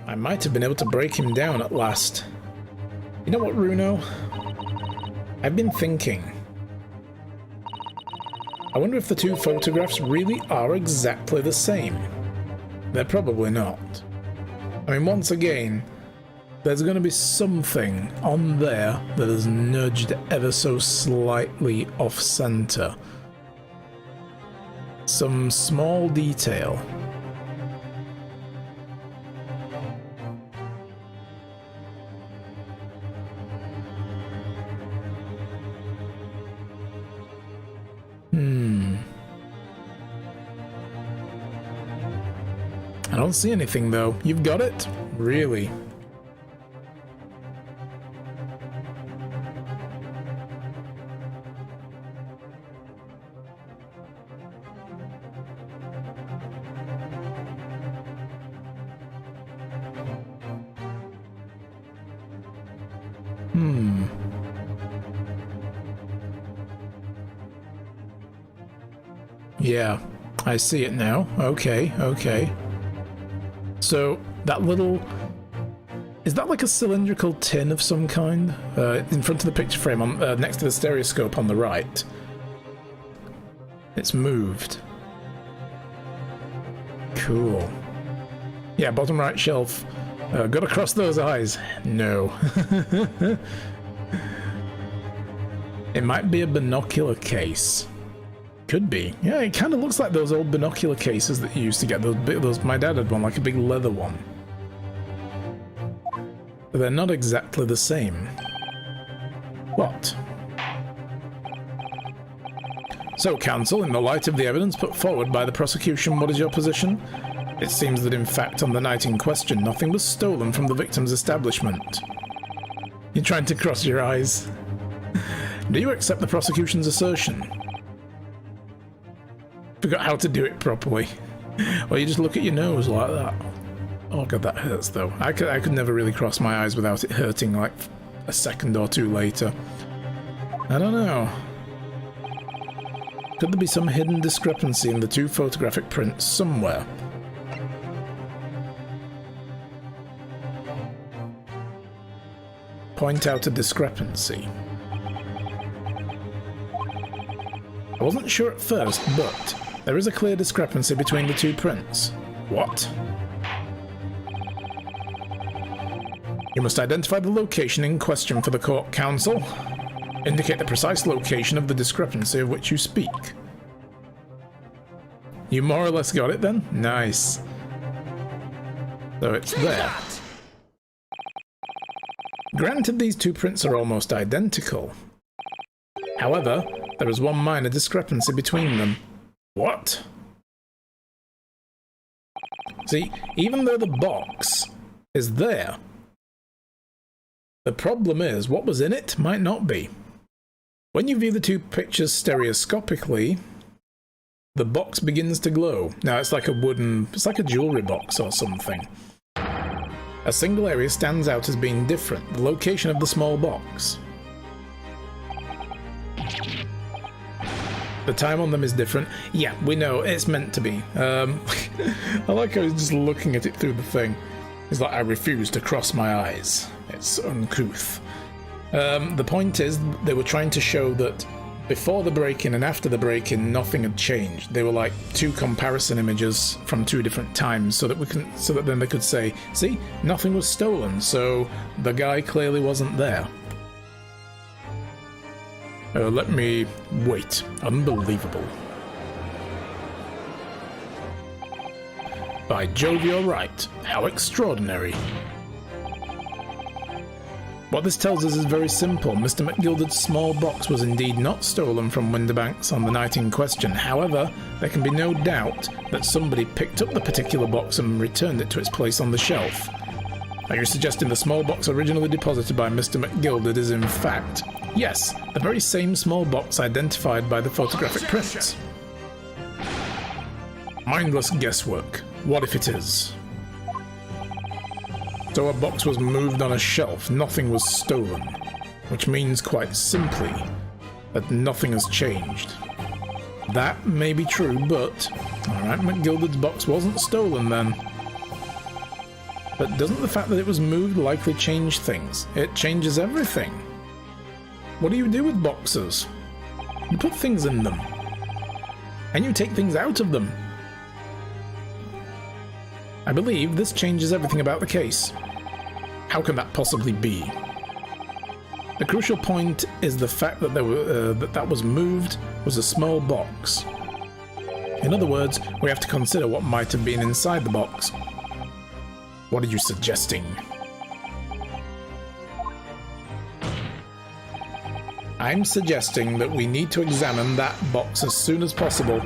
I might have been able to break him down at last. You know what, Runo? I've been thinking. I wonder if the two photographs really are exactly the same. They're probably not. I mean, once again, there's going to be something on there that is nudged ever so slightly off-center. Some small detail. I don't see anything though. You've got it? Really? Yeah, I see it now. Okay, okay. So, that little... Is that like a cylindrical tin of some kind? In front of the picture frame, on, next to the stereoscope on the right. It's moved. Cool. Yeah, bottom right shelf. Gotta cross those eyes. No. It might be a binocular case. Could be. Yeah, it kind of looks like those old binocular cases that you used to get. Those my dad had one, like a big leather one. But they're not exactly the same. What? So, counsel, in the light of the evidence put forward by the prosecution, what is your position? It seems that in fact, on the night in question, nothing was stolen from the victim's establishment. You're trying to cross your eyes. Do you accept the prosecution's assertion? Forgot how to do it properly. Or you just look at your nose like that. Oh god, that hurts though. I could never really cross my eyes without it hurting like a second or two later. I don't know. Could there be some hidden discrepancy in the two photographic prints somewhere? Point out a discrepancy. I wasn't sure at first, but there is a clear discrepancy between the two prints. What? You must identify the location in question for the court, counsel. Indicate the precise location of the discrepancy of which you speak. You more or less got it then? Nice. So it's there. Granted, these two prints are almost identical. However, there is one minor discrepancy between them. What? See, even though the box is there, the problem is what was in it might not be. When you view the two pictures stereoscopically, the box begins to glow. Now it's like a jewelry box or something. A single area stands out as being different, the location of the small box. The time on them is different. Yeah, we know, it's meant to be. I like how he's just looking at it through the thing. He's like, I refuse to cross my eyes. It's uncouth. The point is, they were trying to show that before the break-in and after the break-in, nothing had changed. They were like two comparison images from two different times, so that then they could say, see, nothing was stolen, so the guy clearly wasn't there. Let me wait. Unbelievable. By Jove, you're right. How extraordinary. What this tells us is very simple. Mr. McGilder's small box was indeed not stolen from Windibanks on the night in question. However, there can be no doubt that somebody picked up the particular box and returned it to its place on the shelf. Are you suggesting the small box originally deposited by Mr. McGilder is in fact... Yes, the very same small box identified by the photographic prints. Mindless guesswork. What if it is? So a box was moved on a shelf, nothing was stolen. Which means, quite simply, that nothing has changed. That may be true, but... Alright, McGilder's box wasn't stolen then. But doesn't the fact that it was moved likely change things? It changes everything. What do you do with boxes? You put things in them. And you take things out of them. I believe this changes everything about the case. How can that possibly be? The crucial point is the fact that that was moved was a small box. In other words, we have to consider what might have been inside the box. What are you suggesting? I'm suggesting that we need to examine that box as soon as possible.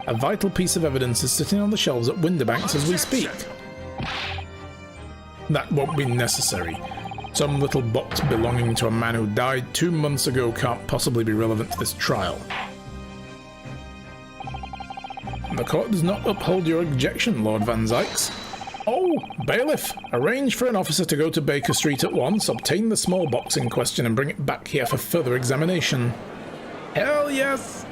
A vital piece of evidence is sitting on the shelves at Winterbanks as we speak. That won't be necessary. Some little box belonging to a man who died 2 months ago can't possibly be relevant to this trial. The court does not uphold your objection, Lord Van Zykes. Oh, bailiff, arrange for an officer to go to Baker Street at once, obtain the small box in question and bring it back here for further examination. Hell yes!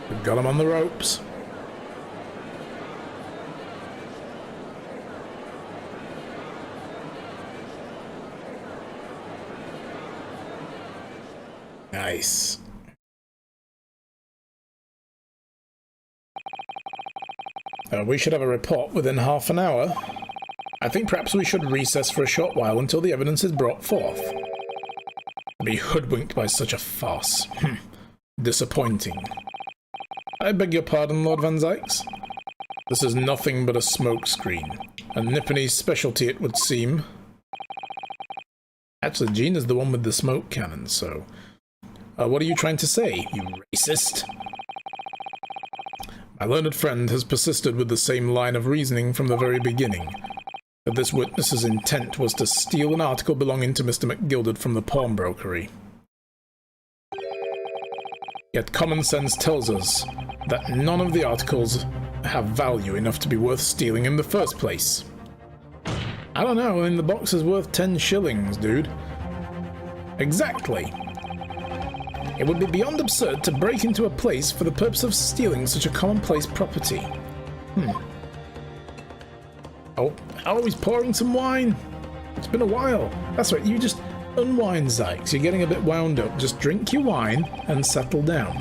We've got him on the ropes. Nice. We should have a report within half an hour. I think perhaps we should recess for a short while until the evidence is brought forth. Be hoodwinked by such a farce. Disappointing. I beg your pardon, Lord Van Zykes. This is nothing but a smokescreen. A Nipponese specialty, it would seem. Actually, Jean is the one with the smoke cannon, so... what are you trying to say, you racist? My learned friend has persisted with the same line of reasoning from the very beginning, that this witness's intent was to steal an article belonging to Mr. McGilded from the pawnbrokery. Yet common sense tells us that none of the articles have value enough to be worth stealing in the first place. I don't know, I mean, the box is worth 10 shillings, dude. Exactly. It would be beyond absurd to break into a place for the purpose of stealing such a commonplace property. Oh, he's pouring some wine. It's been a while. That's right, you just unwind, Zykes. You're getting a bit wound up. Just drink your wine and settle down.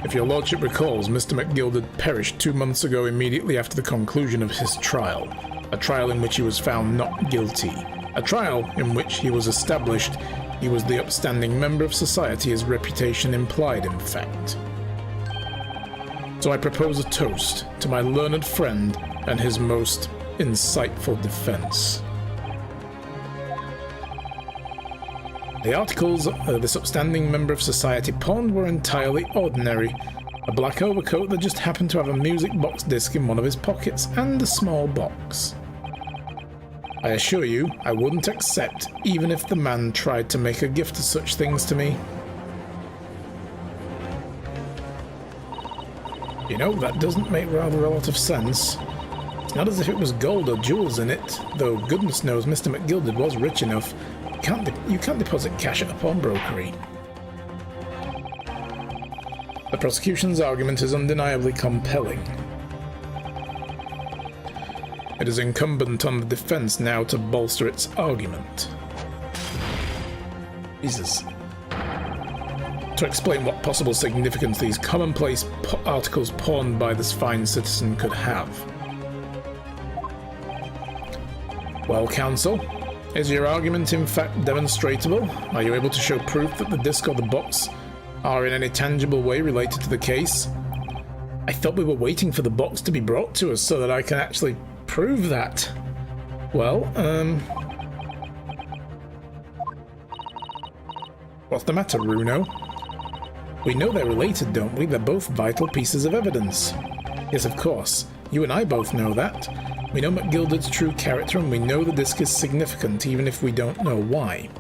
If your lordship recalls, Mr. McGilded perished 2 months ago immediately after the conclusion of his trial. A trial in which he was found not guilty. A trial in which he was established he was the upstanding member of society his reputation implied, in fact. So I propose a toast to my learned friend and his most insightful defense. The articles this upstanding member of society pawned were entirely ordinary. A black overcoat that just happened to have a music box disc in one of his pockets and a small box. I assure you, I wouldn't accept, even if the man tried to make a gift of such things to me. You know, that doesn't make rather a lot of sense. It's not as if it was gold or jewels in it, though goodness knows Mr. McGilded was rich enough. You can't deposit cash at a pawnbrokery. The prosecution's argument is undeniably compelling. It is incumbent on the defense now to bolster its argument. Jesus. To explain what possible significance these commonplace articles pawned by this fine citizen could have. Well, counsel, is your argument in fact demonstrable? Are you able to show proof that the disc or the box are in any tangible way related to the case? I thought we were waiting for the box to be brought to us so that I can actually prove that. Well, what's the matter, Runo? We know they're related, don't we? They're both vital pieces of evidence. Yes, of course. You and I both know that. We know McGilded's true character, and we know the disc is significant, even if we don't know why.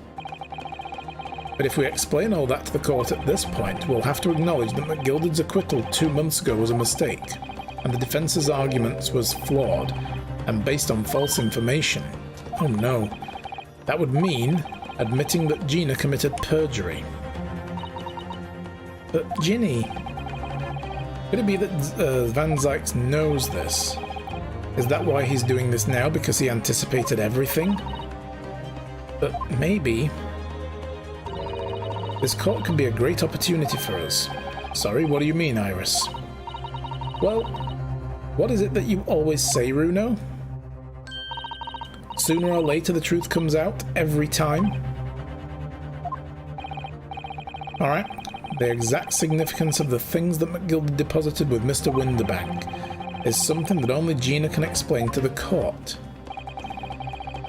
But if we explain all that to the court at this point, we'll have to acknowledge that McGilded's acquittal 2 months ago was a mistake, and the defense's arguments was flawed, and based on false information. Oh no. That would mean admitting that Gina committed perjury. But Ginny, could it be that Van Zykes knows this? Is that why he's doing this now? Because he anticipated everything? But maybe this court could be a great opportunity for us. Sorry, what do you mean, Iris? Well, what is it that you always say, Runo? Sooner or later the truth comes out, every time. Alright. The exact significance of the things that McGilda deposited with Mr. Winterbank is something that only Gina can explain to the court.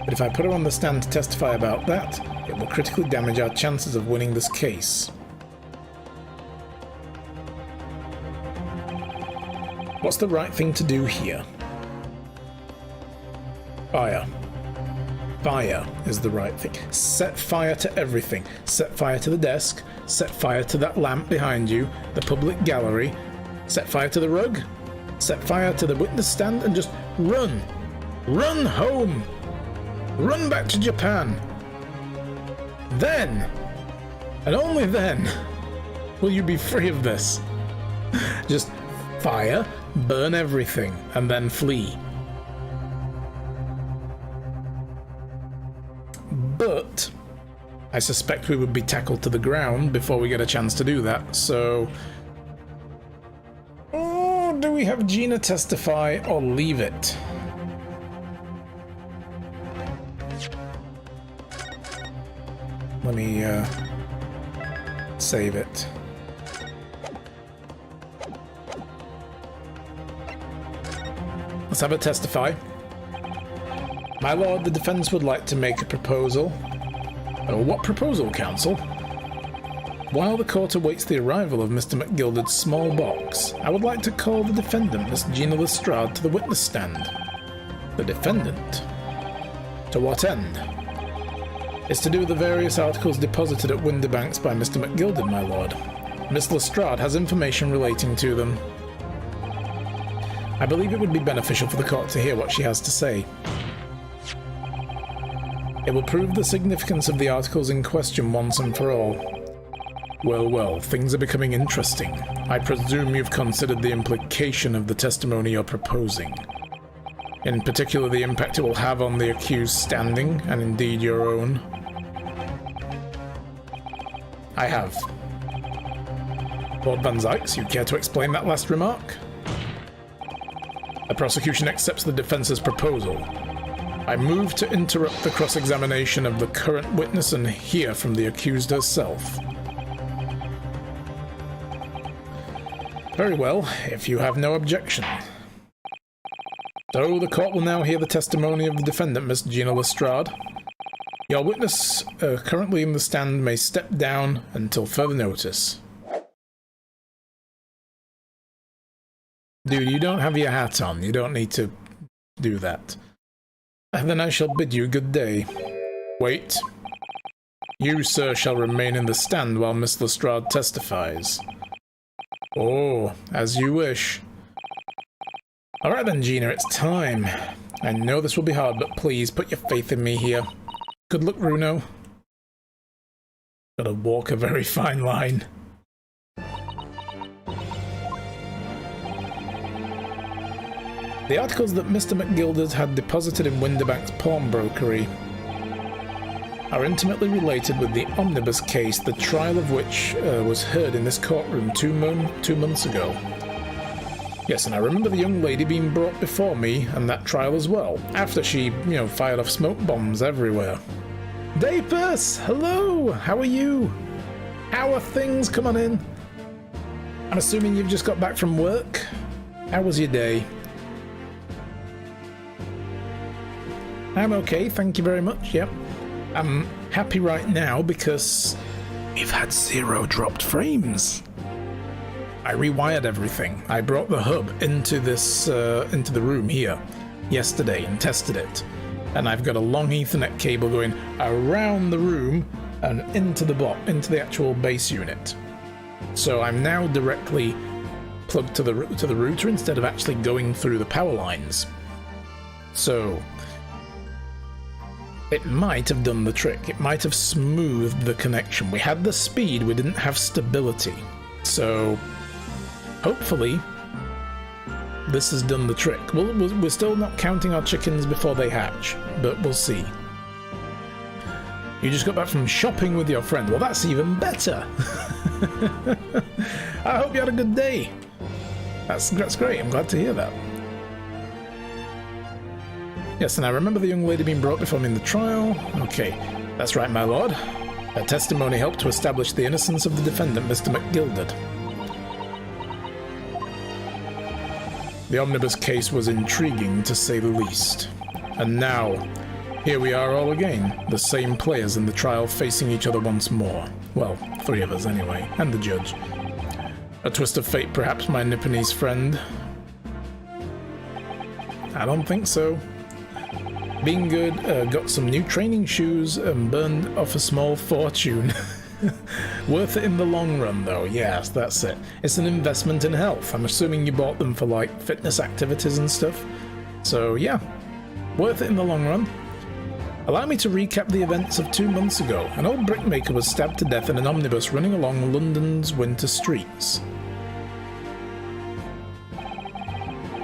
But if I put her on the stand to testify about that, it will critically damage our chances of winning this case. What's the right thing to do here? Fire. Fire is the right thing. Set fire to everything. Set fire to the desk. Set fire to that lamp behind you. The public gallery. Set fire to the rug. Set fire to the witness stand and just run. Run home. Run back to Japan. Then, and only then, will you be free of this. Just fire, burn everything, and then flee. But I suspect we would be tackled to the ground before we get a chance to do that, so... Oh, do we have Gina testify or leave it? Let me save it. Let's have her testify. My lord, the defense would like to make a proposal. Oh, what proposal, counsel? While the court awaits the arrival of Mr. McGilder's small box, I would like to call the defendant, Miss Gina Lestrade, to the witness stand. The defendant? To what end? It's to do with the various articles deposited at Winterbanks by Mr. McGilder, my lord. Miss Lestrade has information relating to them. I believe it would be beneficial for the court to hear what she has to say. It will prove the significance of the articles in question once and for all. Well, well, things are becoming interesting. I presume you've considered the implication of the testimony you're proposing. In particular, the impact it will have on the accused standing, and indeed your own. I have. Lord Van Zykes, you care to explain that last remark? The prosecution accepts the defense's proposal. I move to interrupt the cross-examination of the current witness and hear from the accused herself. Very well, if you have no objection. So the court will now hear the testimony of the defendant, Miss Gina Lestrade. Your witness, currently in the stand, may step down until further notice. Dude, you don't have your hat on. You don't need to do that. Then I shall bid you good day. Wait. You, sir, shall remain in the stand while Miss Lestrade testifies. Oh, as you wish. Alright then, Gina, it's time. I know this will be hard, but please, put your faith in me here. Good luck, Runo. Gotta walk a very fine line. The articles that Mr. McGilder had deposited in Winterbank's pawnbrokery are intimately related with the omnibus case, the trial of which was heard in this courtroom 2 months ago. Yes, and I remember the young lady being brought before me and that trial as well, after she, fired off smoke bombs everywhere. Dapus! Hello! How are you? How are things? Come on in. I'm assuming you've just got back from work? How was your day? I'm okay, thank you very much, yep. I'm happy right now because we've had 0 dropped frames. I rewired everything. I brought the hub into this, into the room here yesterday and tested it. And I've got a long Ethernet cable going around the room and into the actual base unit. So I'm now directly plugged to the router instead of actually going through the power lines. So it might have done the trick. It might have smoothed the connection. We had the speed, we didn't have stability. So, hopefully, this has done the trick. We're still not counting our chickens before they hatch, but we'll see. You just got back from shopping with your friend. Well, that's even better. I hope you had a good day. That's great. I'm glad to hear that. Yes, and I remember the young lady being brought before me in the trial. Okay, that's right, my lord. Her testimony helped to establish the innocence of the defendant, Mr. McGilded. The omnibus case was intriguing, to say the least. And now, here we are all again, the same players in the trial facing each other once more. Well, 3 of us anyway, and the judge. A twist of fate, perhaps, my Nipponese friend? I don't think so. Being good, got some new training shoes and burned off a small fortune. Worth it in the long run, though. Yes, that's it. It's an investment in health. I'm assuming you bought them for, like, fitness activities and stuff. So, yeah. Worth it in the long run. Allow me to recap the events of 2 months ago. An old brickmaker was stabbed to death in an omnibus running along London's winter streets.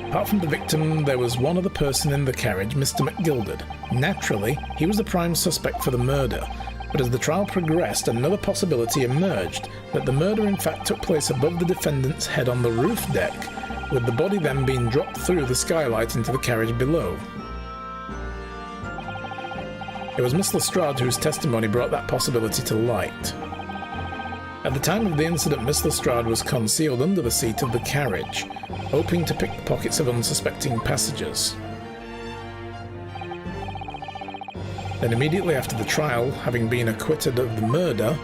Apart from the victim, there was one other person in the carriage, Mr. McGilded. Naturally, he was the prime suspect for the murder. But as the trial progressed, another possibility emerged, that the murder in fact took place above the defendant's head on the roof deck, with the body then being dropped through the skylight into the carriage below. It was Miss Lestrade whose testimony brought that possibility to light. At the time of the incident, Miss Lestrade was concealed under the seat of the carriage, hoping to pick the pockets of unsuspecting passengers. Then immediately after the trial, having been acquitted of the murder,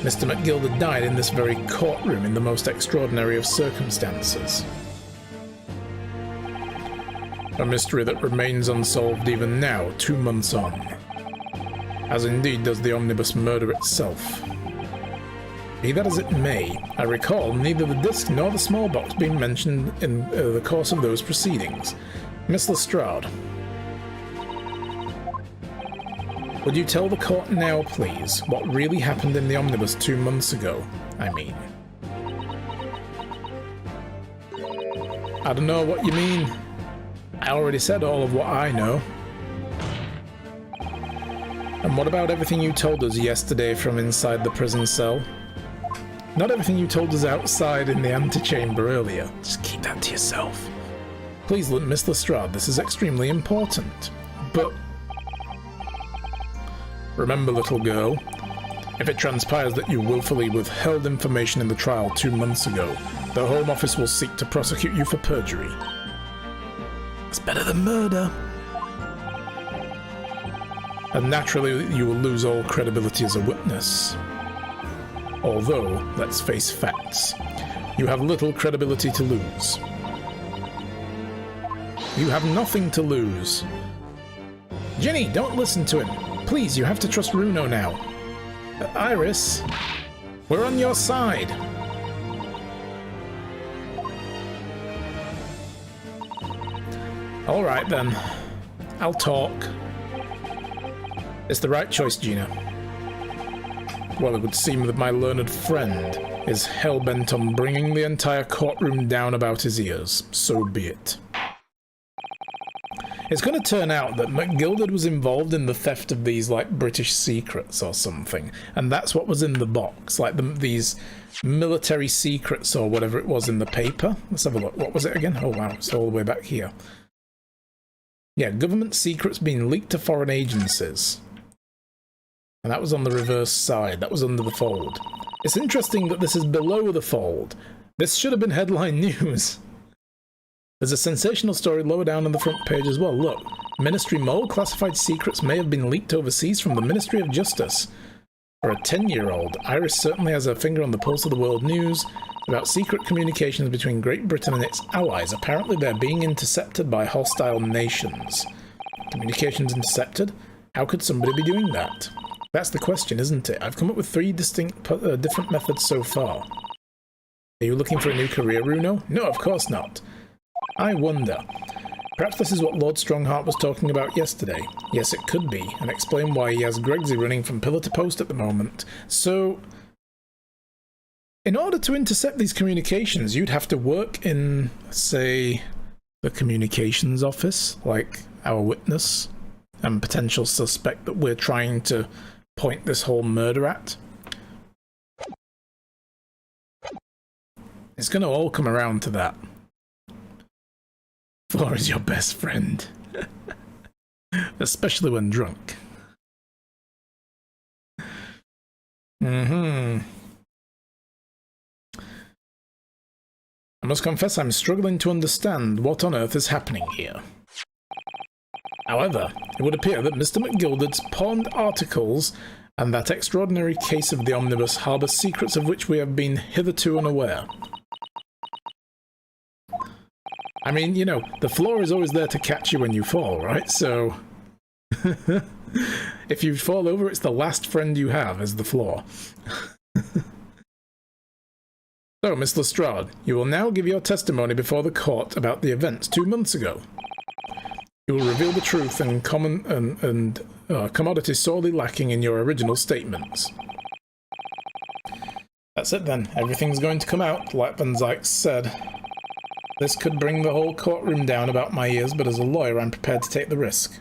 Mr. McGilded died in this very courtroom in the most extraordinary of circumstances. A mystery that remains unsolved even now, 2 months on. As indeed does the omnibus murder itself. Be that as it may, I recall neither the disc nor the small box being mentioned in the course of those proceedings. Miss Lestrade, would you tell the court now, please, what really happened in the omnibus 2 months ago? I mean. I don't know what you mean. I already said all of what I know. And what about everything you told us yesterday from inside the prison cell? Not everything you told us outside in the antechamber earlier. Just keep that to yourself. Please, Miss Lestrade, this is extremely important. But remember, little girl, if it transpires that you willfully withheld information in the trial 2 months ago, the Home Office will seek to prosecute you for perjury. It's better than murder. And naturally, you will lose all credibility as a witness. Although, let's face facts, you have little credibility to lose. You have nothing to lose. Ginny, don't listen to him. Please, you have to trust Runo now. Iris, we're on your side. All right then, I'll talk. It's the right choice, Gina. Well, it would seem that my learned friend is hell-bent on bringing the entire courtroom down about his ears. So be it. It's going to turn out that McGilded was involved in the theft of these, like, British secrets or something. And that's what was in the box. Like, these military secrets or whatever it was in the paper. Let's have a look. What was it again? Oh, wow. It's all the way back here. Yeah, government secrets being leaked to foreign agencies. And that was on the reverse side. That was under the fold. It's interesting that this is below the fold. This should have been headline news. There's a sensational story lower down on the front page as well. Look, Ministry mole classified secrets may have been leaked overseas from the Ministry of Justice. For a 10-year-old, Iris certainly has her finger on the pulse of the world news about secret communications between Great Britain and its allies. Apparently they're being intercepted by hostile nations. Communications intercepted? How could somebody be doing that? That's the question, isn't it? I've come up with 3 distinct, different methods so far. Are you looking for a new career, Runo? No, of course not. I wonder. Perhaps this is what Lord Strongheart was talking about yesterday. Yes, it could be, and explain why he has Gregsy running from pillar to post at the moment. So, In order to intercept these communications, you'd have to work in, say, the communications office, like our witness and potential suspect that we're trying to point this whole murder at. It's going to all come around to that. Floor is your best friend. Especially when drunk. I must confess I'm struggling to understand what on earth is happening here. However, it would appear that Mr. McGilded's pawned articles and that extraordinary case of the omnibus harbour secrets of which we have been hitherto unaware. I mean, you know, the floor is always there to catch you when you fall, right? So, if you fall over, it's the last friend you have, is the floor. So, Miss Lestrade, you will now give your testimony before the court about the events 2 months ago. You will reveal the truth and commodity sorely lacking in your original statements. That's it then. Everything's going to come out, like Van Zyke said. This could bring the whole courtroom down about my ears, but as a lawyer, I'm prepared to take the risk.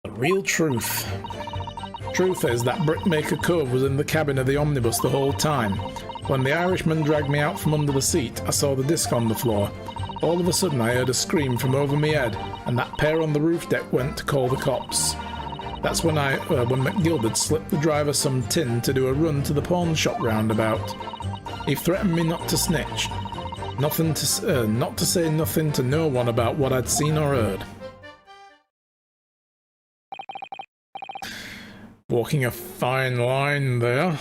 The real truth. Truth is that Brickmaker Cove was in the cabin of the omnibus the whole time. When the Irishman dragged me out from under the seat, I saw the disc on the floor. All of a sudden I heard a scream from over me head, and that pair on the roof deck went to call the cops. That's when when McGilded slipped the driver some tin to do a run to the pawn shop roundabout. He threatened me not to snitch. Not to say nothing to no one about what I'd seen or heard. Walking a fine line there.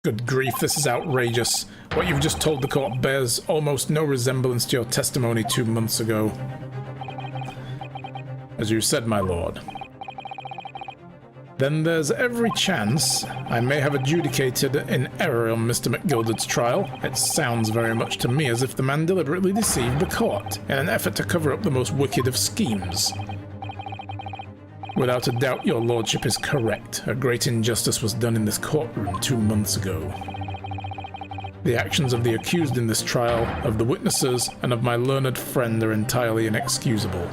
Good grief, this is outrageous. What you've just told the court bears almost no resemblance to your testimony 2 months ago. As you said, my lord. Then there's every chance I may have adjudicated in error on Mr. McGilded's trial. It sounds very much to me as if the man deliberately deceived the court in an effort to cover up the most wicked of schemes. Without a doubt, your lordship is correct. A great injustice was done in this courtroom 2 months ago. The actions of the accused in this trial, of the witnesses, and of my learned friend are entirely inexcusable.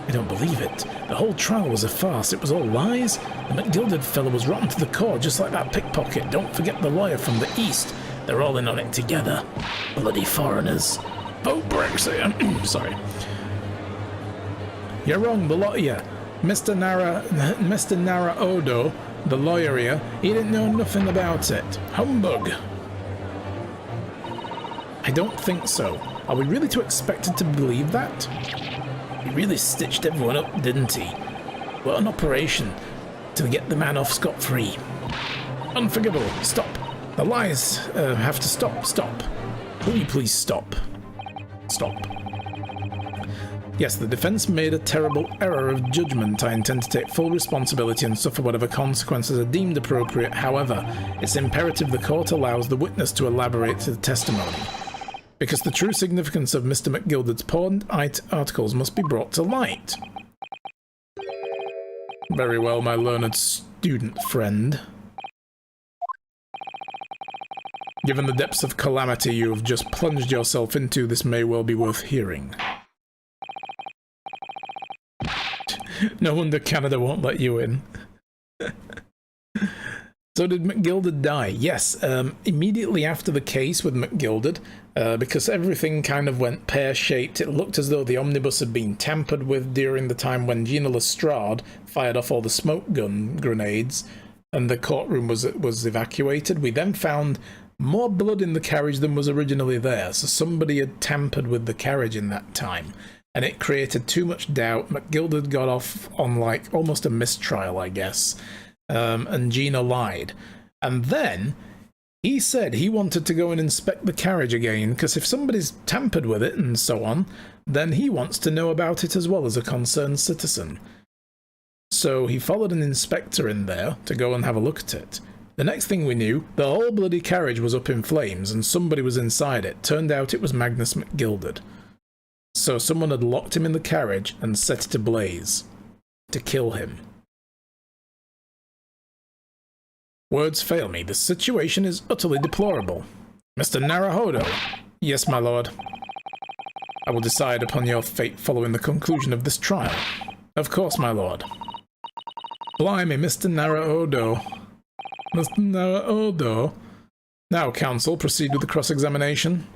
I don't believe it. The whole trial was a farce. It was all lies. The McGilded fellow was rotten to the core, just like that pickpocket. Don't forget the lawyer from the east. They're all in on it together. Bloody foreigners. Vote Brexit. Sorry. You're wrong, the lot of you. Mr. Nara Odo, the lawyer here, he didn't know nothing about it. Humbug. I don't think so. Are we really to expected to believe that? He really stitched everyone up, didn't he? What an operation to get the man off scot-free. Unforgivable. Stop. The lies have to stop. Stop. Will you please stop? Stop. Yes, the defense made a terrible error of judgment. I intend to take full responsibility and suffer whatever consequences are deemed appropriate. However, it's imperative the court allows the witness to elaborate the testimony, because the true significance of Mr. McGilded's pawned articles must be brought to light. Very well, my learned student friend. Given the depths of calamity you have just plunged yourself into, this may well be worth hearing. No wonder Canada won't let you in. So did McGilded die? Yes, immediately after the case with McGilded, because everything kind of went pear-shaped. It looked as though the omnibus had been tampered with during the time when Gina Lestrade fired off all the smoke gun grenades, and the courtroom was evacuated. We then found more blood in the carriage than was originally there, so somebody had tampered with the carriage in that time. And it created too much doubt. McGilded got off on, like, almost a mistrial, I guess. And Gina lied. And then he said he wanted to go and inspect the carriage again, because if somebody's tampered with it and so on, then he wants to know about it as well as a concerned citizen. So he followed an inspector in there to go and have a look at it. The next thing we knew, the whole bloody carriage was up in flames and somebody was inside it. Turned out it was Magnus McGilded. So someone had locked him in the carriage and set it ablaze. to kill him. Words fail me. The situation is utterly deplorable. Mr. Naruhodo. Yes, my lord. I will decide upon your fate following the conclusion of this trial. Of course, my lord. Blimey, Mr. Naruhodo. Mr. Naruhodo. Now, counsel, proceed with the cross-examination.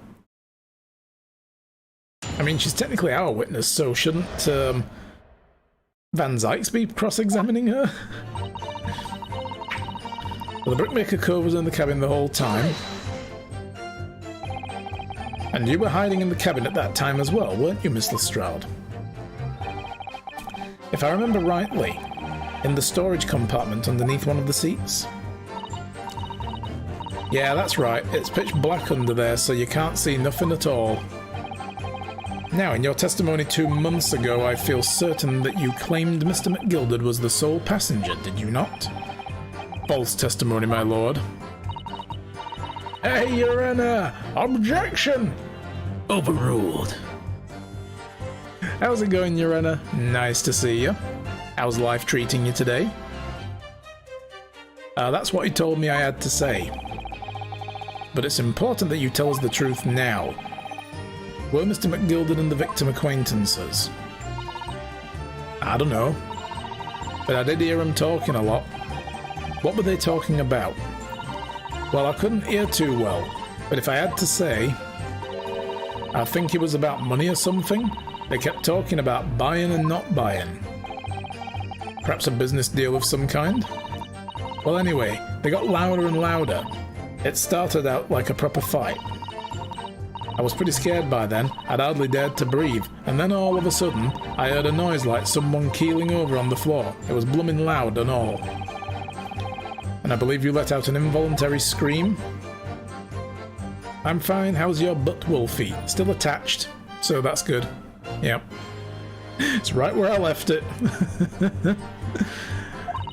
I mean, she's technically our witness, so shouldn't Van Zykes be cross-examining her? Well, the Brickmaker Cove was in the cabin the whole time. And you were hiding in the cabin at that time as well, weren't you, Miss Lestrade? If I remember rightly, in the storage compartment underneath one of the seats? Yeah, that's right. It's pitch black under there, so you can't see nothing at all. Now, in your testimony 2 months ago, I feel certain that you claimed Mr. McGilded was the sole passenger, did you not? False testimony, my lord. Hey, Your Honor! Objection! Overruled. How's it going, Your Honor? Nice to see you. How's life treating you today? That's what he told me I had to say. But it's important that you tell us the truth now. Were Mr. McGilded and the victim acquaintances? I don't know. But I did hear them talking a lot. What were they talking about? Well, I couldn't hear too well, but if I had to say, I think it was about money or something. They kept talking about buying and not buying. Perhaps a business deal of some kind? Well, anyway, they got louder and louder. It started out like a proper fight. I was pretty scared by then. I'd hardly dared to breathe, and then all of a sudden, I heard a noise like someone keeling over on the floor. It was blooming loud and all. And I believe you let out an involuntary scream? I'm fine. How's your butt, Wolfie? Still attached, so that's good. Yep. It's right where I left it.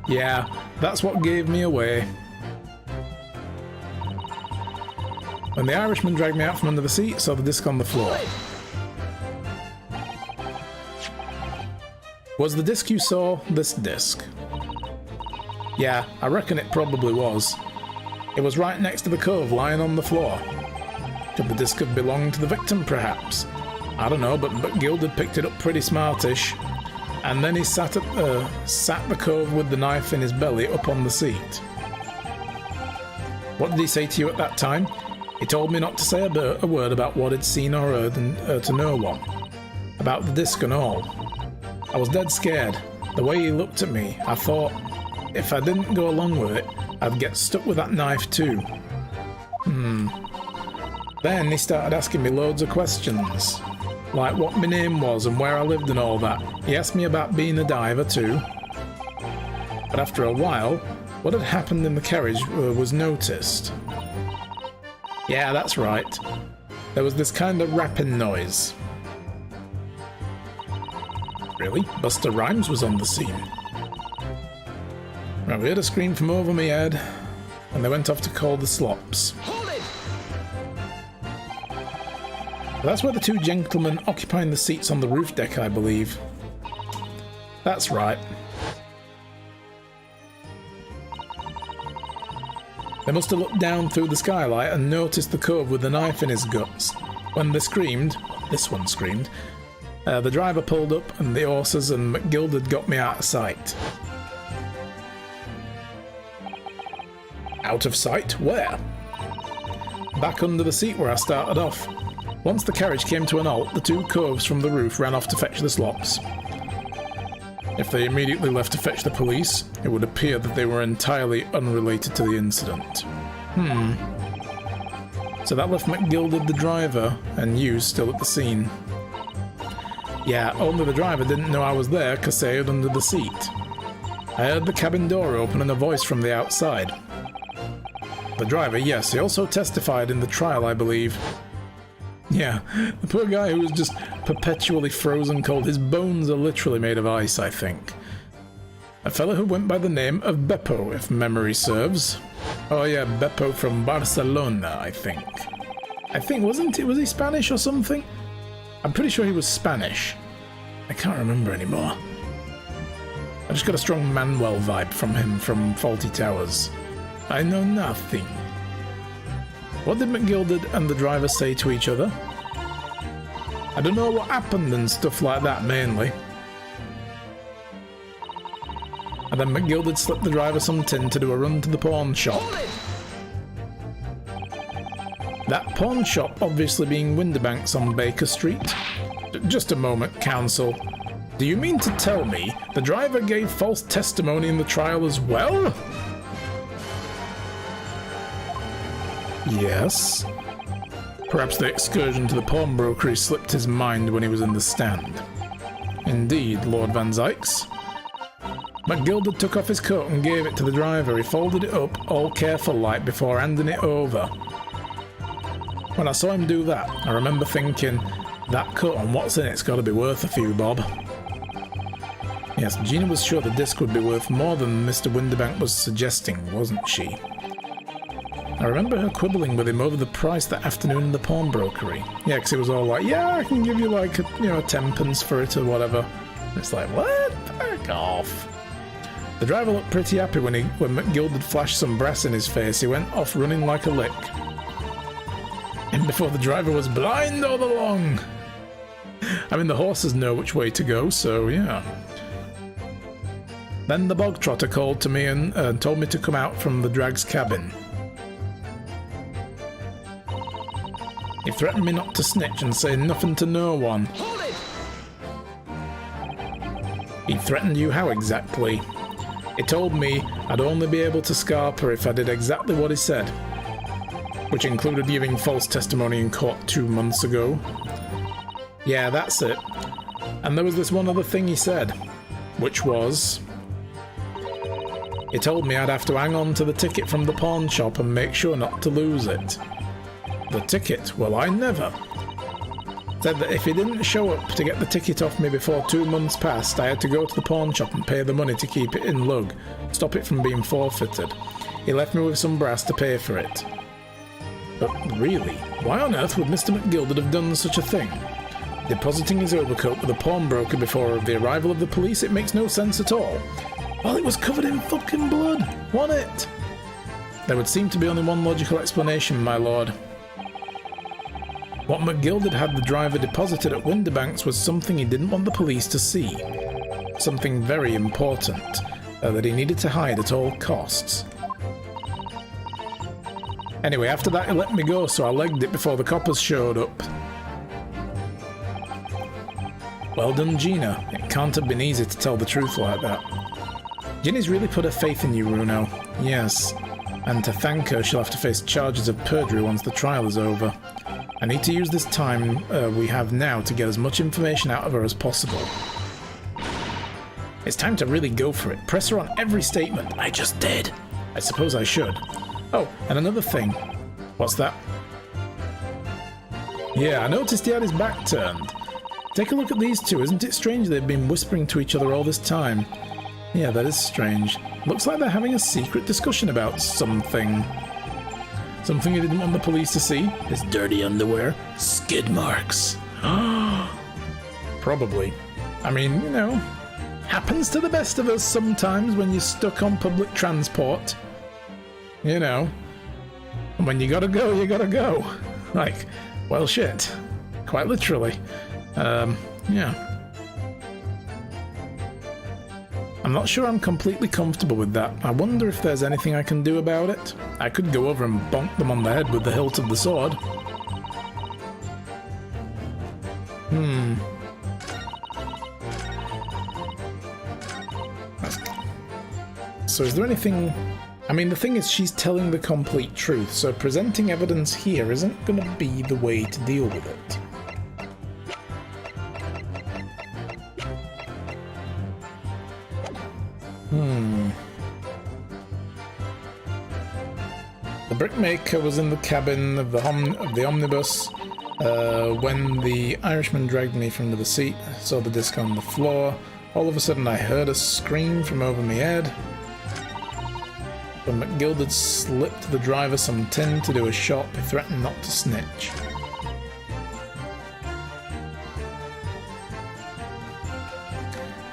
Yeah, that's what gave me away. When the Irishman dragged me out from under the seat, saw the disc on the floor. Was the disc you saw this disc? Yeah, I reckon it probably was. It was right next to the cove, lying on the floor. Could the disc have belonged to the victim, perhaps? I don't know, but McGilded picked it up pretty smartish. And then he sat the cove with the knife in his belly up on the seat. What did he say to you at that time? He told me not to say a word about what he'd seen or heard and to no one. About the disc and all. I was dead scared. The way he looked at me, I thought, if I didn't go along with it, I'd get stuck with that knife too. Then he started asking me loads of questions. Like what my name was and where I lived and all that. He asked me about being a diver too. But after a while, what had happened in the carriage was noticed. Yeah, that's right. There was this kind of rapping noise. Really? Buster Rhymes was on the scene. Right, we heard a scream from over my head, and they went off to call the slops. Hold it! That's where the 2 gentlemen occupying the seats on the roof deck, I believe. That's right. They must have looked down through the skylight and noticed the cove with the knife in his guts. When they screamed, this one screamed, the driver pulled up and the horses and McGilded got me out of sight. Out of sight? Where? Back under the seat where I started off. Once the carriage came to an halt, the 2 coves from the roof ran off to fetch the slops. If they immediately left to fetch the police, it would appear that they were entirely unrelated to the incident. So that left McGilded the driver, and you still at the scene. Yeah, only the driver didn't know I was there because they hid under the seat. I heard the cabin door open and a voice from the outside. The driver, yes, he also testified in the trial, I believe. Yeah, the poor guy who was just perpetually frozen cold. His bones are literally made of ice, I think. A fellow who went by the name of Beppo, if memory serves. Oh yeah, Beppo from Barcelona, I think. Was he Spanish or something? I'm pretty sure he was Spanish. I can't remember anymore. I just got a strong Manuel vibe from him from Faulty Towers. I know nothing. What did McGilded and the driver say to each other? I don't know what happened and stuff like that, mainly. And then McGilded slipped the driver some tin to do a run to the pawn shop. That pawn shop obviously being Windibank's on Baker Street. Just a moment, counsel. Do you mean to tell me the driver gave false testimony in the trial as well? Yes. Perhaps the excursion to the pawnbrokery slipped his mind when he was in the stand. Indeed, Lord Van Zykes. McGilded took off his coat and gave it to the driver. He folded it up, all careful-like, before handing it over. When I saw him do that, I remember thinking, that coat and what's in it's got to be worth a few bob. Yes, Gina was sure the disc would be worth more than Mr. Windibank was suggesting, wasn't she? I remember her quibbling with him over the price that afternoon in the pawnbrokery. Yeah, because he was all like, yeah, I can give you like, a 10p for it or whatever. And it's like, what? Back off. The driver looked pretty happy when McGilded flashed some brass in his face. He went off running like a lick. And before the driver was blind all along. I mean, the horses know which way to go, so yeah. Then the bog trotter called to me and told me to come out from the drag's cabin. He threatened me not to snitch and say nothing to no one. Hold it! He threatened you how exactly? He told me I'd only be able to scarp her if I did exactly what he said, which included giving false testimony in court 2 months ago. Yeah, that's it. And there was this one other thing he said, which was... He told me I'd have to hang on to the ticket from the pawn shop and make sure not to lose it. The ticket? Well, I never. Said that if he didn't show up to get the ticket off me before 2 months passed, I had to go to the pawn shop and pay the money to keep it in lug, stop it from being forfeited. He left me with some brass to pay for it. But really, why on earth would Mr. McGilded have done such a thing? Depositing his overcoat with a pawnbroker before the arrival of the police, it makes no sense at all. Well, it was covered in fucking blood, wasn't it? There would seem to be only one logical explanation, my lord. What McGilded had the driver deposited at Windibank's was something he didn't want the police to see. Something very important, that he needed to hide at all costs. Anyway, after that he let me go, so I legged it before the coppers showed up. Well done, Gina. It can't have been easy to tell the truth like that. Ginny's really put her faith in you, Runo. Yes. And to thank her, she'll have to face charges of perjury once the trial is over. I need to use this time we have now to get as much information out of her as possible. It's time to really go for it. Press her on every statement. I just did. I suppose I should. Oh, and another thing. What's that? Yeah, I noticed he had his back turned. Take a look at these two. Isn't it strange they've been whispering to each other all this time? Yeah, that is strange. Looks like they're having a secret discussion about something. Something he didn't want the police to see? His dirty underwear? Skid marks. Probably. I mean, happens to the best of us sometimes when you're stuck on public transport. And when you gotta go, you gotta go. Like, well, shit. Quite literally. Yeah. I'm not sure I'm completely comfortable with that. I wonder if there's anything I can do about it. I could go over and bonk them on the head with the hilt of the sword. So is there anything... I mean, the thing is, she's telling the complete truth, so presenting evidence here isn't going to be the way to deal with it. The brickmaker was in the cabin of the omnibus when the Irishman dragged me from the seat. I saw the disc on the floor. All of a sudden I heard a scream from over my head. When McGilded slipped the driver some tin to do a shot, he threatened not to snitch.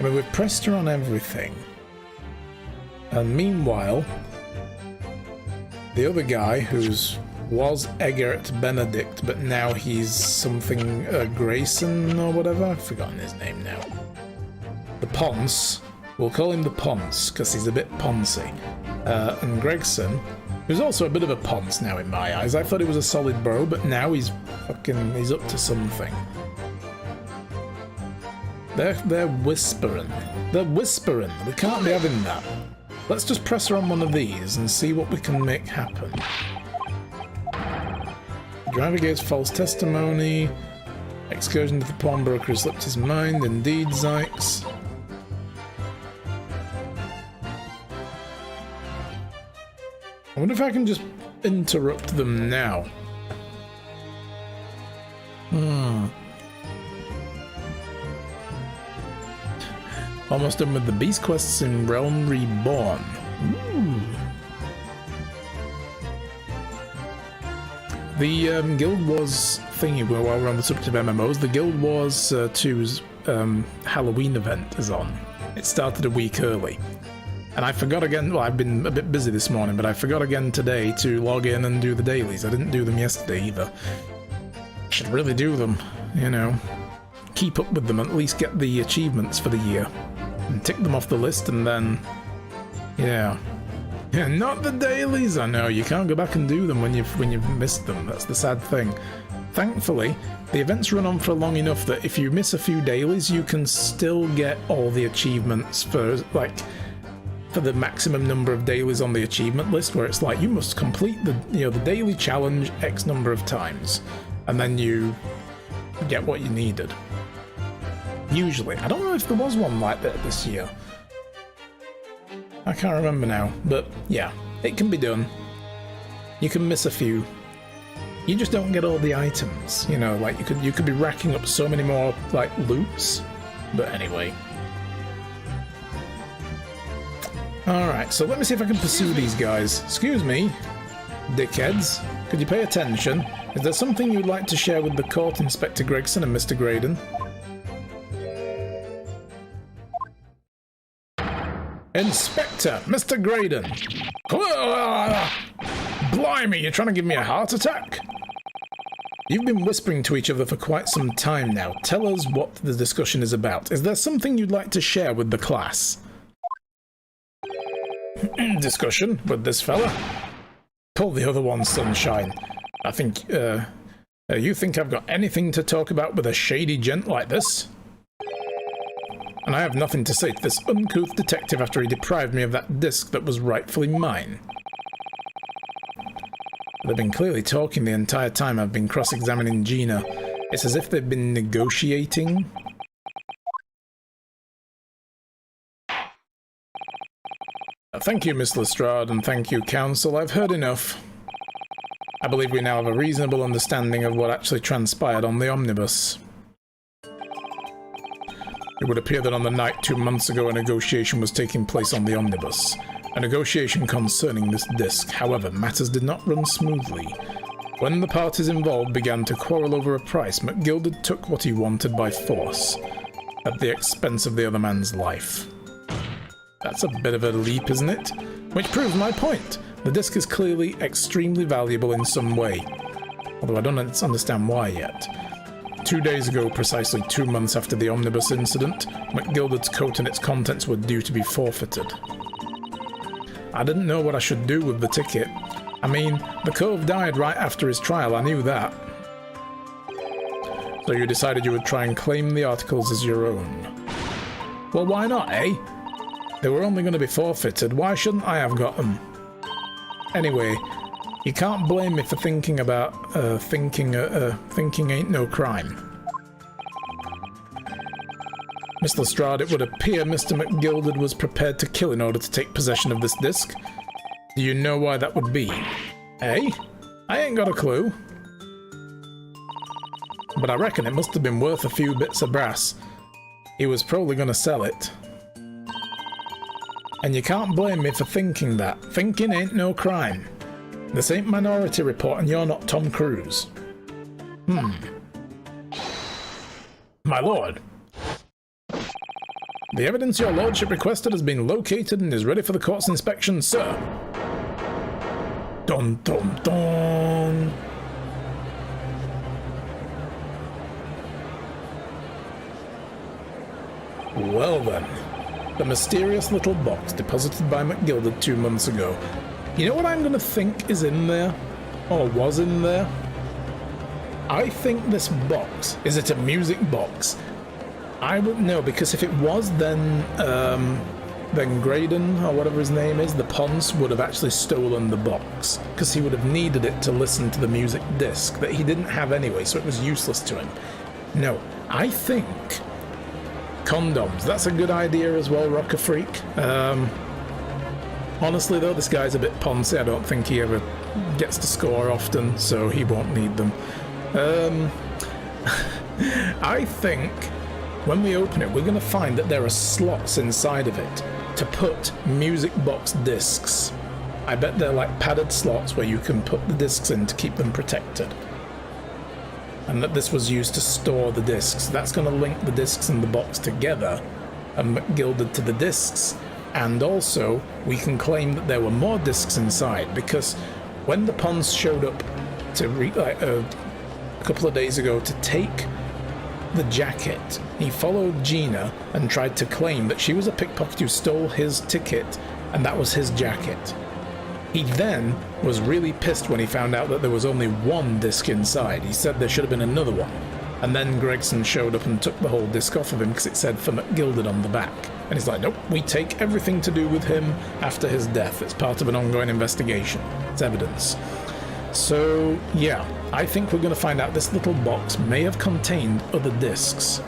I mean, we've pressed her on everything. And meanwhile, the other guy was Eggert Benedict, but now he's something Grayson or whatever. I've forgotten his name now. The Ponce. We'll call him the Ponce because he's a bit poncy. And Gregson, who's also a bit of a ponce now in my eyes. I thought he was a solid bro, but now he's up to something. They're whispering. They're whispering. We can't be having that. Let's just press her on one of these and see what we can make happen. Driver gives false testimony. Excursion to the pawnbroker slipped his mind. Indeed, Zykes. I wonder if I can just interrupt them now. Almost done with the beast quests in Realm Reborn. Ooh. The Guild Wars thingy, while we're on the subject of MMOs, the Guild Wars 2's Halloween event is on. It started a week early. And I forgot again, well, I've been a bit busy this morning, but I forgot again today to log in and do the dailies. I didn't do them yesterday either. Should really do them, you know. Keep up with them, at least get the achievements for the year. And tick them off the list, and then... yeah. Yeah, not the dailies! I know, you can't go back and do them when you've missed them. That's the sad thing. Thankfully, the events run on for long enough that if you miss a few dailies, you can still get all the achievements for, like... for the maximum number of dailies on the achievement list, where it's like you must complete the the daily challenge X number of times, and then you get what you needed. Usually. I don't know if there was one like that this year. I can't remember now, but yeah, it can be done. You can miss a few. You just don't get all the items, like you could be racking up so many more like loops. But anyway. Alright, so let me see if I can pursue these guys. Excuse me, dickheads. Could you pay attention? Is there something you'd like to share with the court, Inspector Gregson and Mr. Graydon? Inspector, Mr. Graydon! Blimey, you're trying to give me a heart attack? You've been whispering to each other for quite some time now. Tell us what the discussion is about. Is there something you'd like to share with the class? Discussion with this fella? Pull the other one, sunshine. I think, you think I've got anything to talk about with a shady gent like this? And I have nothing to say to this uncouth detective after he deprived me of that disc that was rightfully mine. They've been clearly talking the entire time I've been cross-examining Gina. It's as if they've been negotiating. Thank you, Miss Lestrade, and thank you, Counsel. I've heard enough. I believe we now have a reasonable understanding of what actually transpired on the omnibus. It would appear that on the night 2 months ago a negotiation was taking place on the omnibus. A negotiation concerning this disc. However, matters did not run smoothly. When the parties involved began to quarrel over a price, McGilded took what he wanted by force, at the expense of the other man's life. That's a bit of a leap, isn't it? Which proves my point. The disc is clearly extremely valuable in some way. Although I don't understand why yet. 2 days ago, precisely 2 months after the omnibus incident, McGilded's coat and its contents were due to be forfeited. I didn't know what I should do with the ticket. I mean, the cove died right after his trial, I knew that. So you decided you would try and claim the articles as your own. Well, why not, eh? They were only going to be forfeited, why shouldn't I have got them? Anyway, you can't blame me for thinking about, thinking ain't no crime. Miss Lestrade, it would appear Mr. McGilded was prepared to kill in order to take possession of this disc. Do you know why that would be? Eh? I ain't got a clue. But I reckon it must have been worth a few bits of brass. He was probably going to sell it. And you can't blame me for thinking that. Thinking ain't no crime. This ain't Minority Report and you're not Tom Cruise. My lord. The evidence your lordship requested has been located and is ready for the court's inspection, sir. Dun dun dun. Well then, the mysterious little box deposited by McGilded 2 months ago. You know what I'm going to think is in there? Or was in there? I think this box, is it a music box? I wouldn't know, because if it was, then Graydon, or whatever his name is, the Ponce, would have actually stolen the box, because he would have needed it to listen to the music disc that he didn't have anyway, so it was useless to him. No, I think condoms. That's a good idea as well, Rocker Freak. Honestly though, this guy's a bit poncy. I don't think he ever gets to score often, so he won't need them. I think when we open it, we're going to find that there are slots inside of it to put music box discs. I bet they're like padded slots where you can put the discs in to keep them protected. And that this was used to store the discs. That's going to link the discs and the box together and McGilded to the discs. And also, we can claim that there were more discs inside, because when the Ponce showed up to a couple of days ago to take the jacket, he followed Gina and tried to claim that she was a pickpocket who stole his ticket and that was his jacket. He then was really pissed when he found out that there was only one disc inside. He said there should have been another one. And then Gregson showed up and took the whole disc off of him because it said for McGilded on the back. And he's like, nope, we take everything to do with him after his death. It's part of an ongoing investigation. It's evidence. So, yeah, I think we're going to find out this little box may have contained other discs.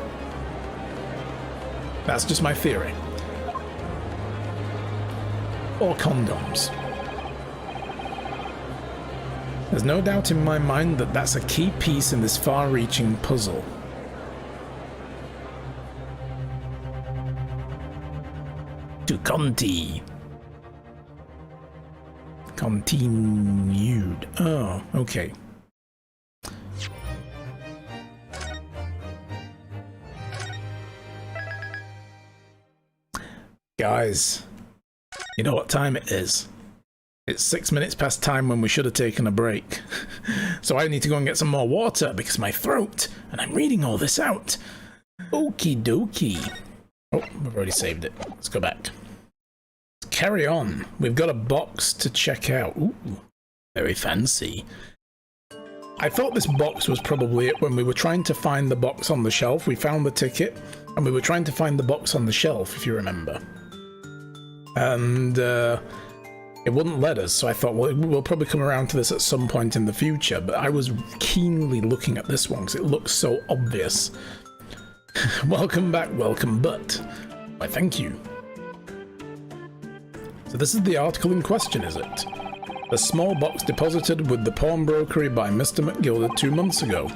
That's just my theory. Or condoms. There's no doubt in my mind that that's a key piece in this far-reaching puzzle. To Conti. Continued. Oh, okay. Guys, you know what time it is? It's 6 minutes past time when we should have taken a break. So I need to go and get some more water because my throat, and I'm reading all this out. Okie dokie. Oh, we've already saved it. Let's go back. Let's carry on. We've got a box to check out. Ooh, very fancy. I thought this box was probably it when we were trying to find the box on the shelf. We found the ticket, and we were trying to find the box on the shelf, if you remember. And, it wouldn't let us, so I thought, well, we'll probably come around to this at some point in the future, but I was keenly looking at this one because it looks so obvious. Welcome back, welcome, but why, thank you. So this is the article in question, is it? The small box deposited with the pawnbrokery by Mr. McGilded 2 months ago,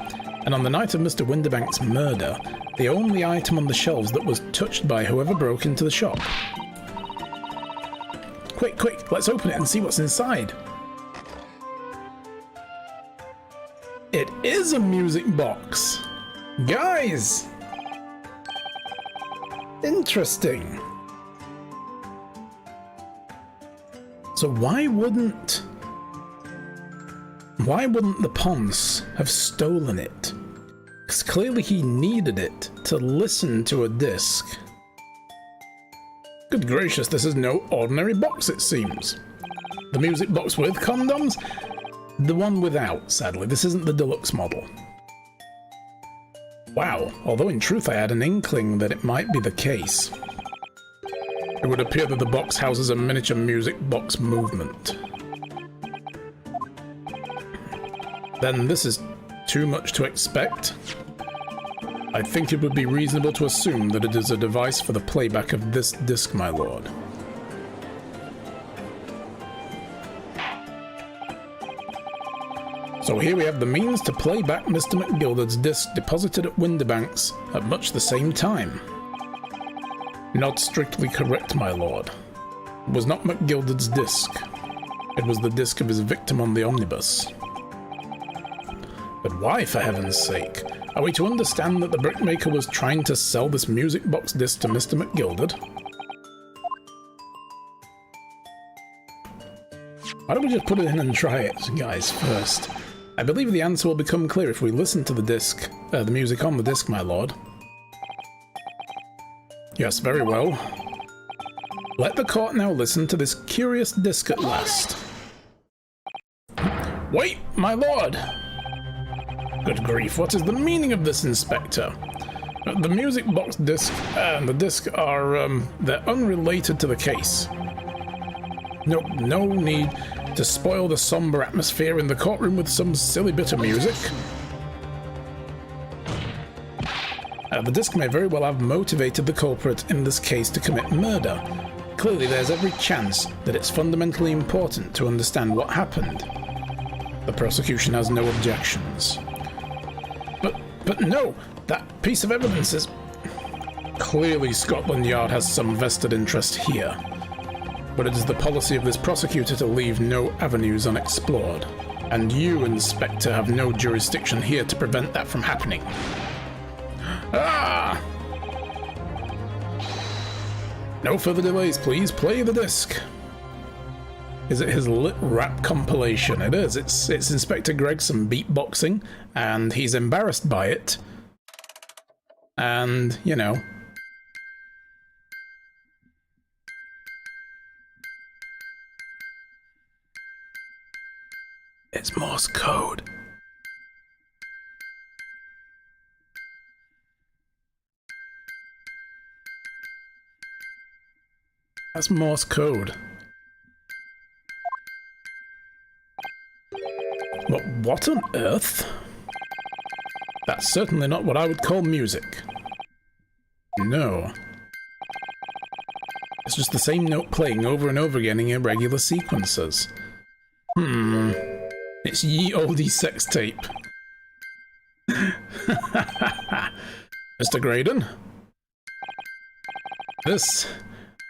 and on the night of Mr. Winterbank's murder, the only item on the shelves that was touched by whoever broke into the shop. Quick, quick, let's open it and see what's inside. It is a music box. Guys! Interesting. So why wouldn't the Ponce have stolen it? Because clearly he needed it to listen to a disc. Good gracious, this is no ordinary box, it seems. The music box with condoms? The one without, sadly. This isn't the deluxe model. Wow, although in truth I had an inkling that it might be the case. It would appear that the box houses a miniature music box movement. Then this is too much to expect. I think it would be reasonable to assume that it is a device for the playback of this disc, my lord. So here we have the means to play back Mr. McGilded's disc deposited at Winterbank's at much the same time. Not strictly correct, my lord. It was not McGilded's disc. It was the disc of his victim on the omnibus. But why, for heaven's sake? Are we to understand that the brickmaker was trying to sell this music box disc to Mr. McGilded? Why don't we just put it in and try it, guys, first? I believe the answer will become clear if we listen to the disc, the music on the disc, my lord. Yes, very well. Let the court now listen to this curious disc at last. Wait, my lord! Good grief, what is the meaning of this, Inspector? The music box disc and the disc are, they're unrelated to the case. Nope, no need to spoil the somber atmosphere in the courtroom with some silly bit of music. The disc may very well have motivated the culprit in this case to commit murder. Clearly there's every chance that it's fundamentally important to understand what happened. The prosecution has no objections. But no, that piece of evidence is... Clearly Scotland Yard has some vested interest here. But it is the policy of this prosecutor to leave no avenues unexplored. And you, Inspector, have no jurisdiction here to prevent that from happening. Ah! No further delays, please. Play the disc. Is it his lit rap compilation? It is. It's Inspector Gregson beatboxing, and he's embarrassed by it. And, you know... It's Morse code. That's Morse code. But what on earth? That's certainly not what I would call music. No. It's just the same note playing over and over again in irregular sequences. It's ye olde sex tape. Mr. Graydon? This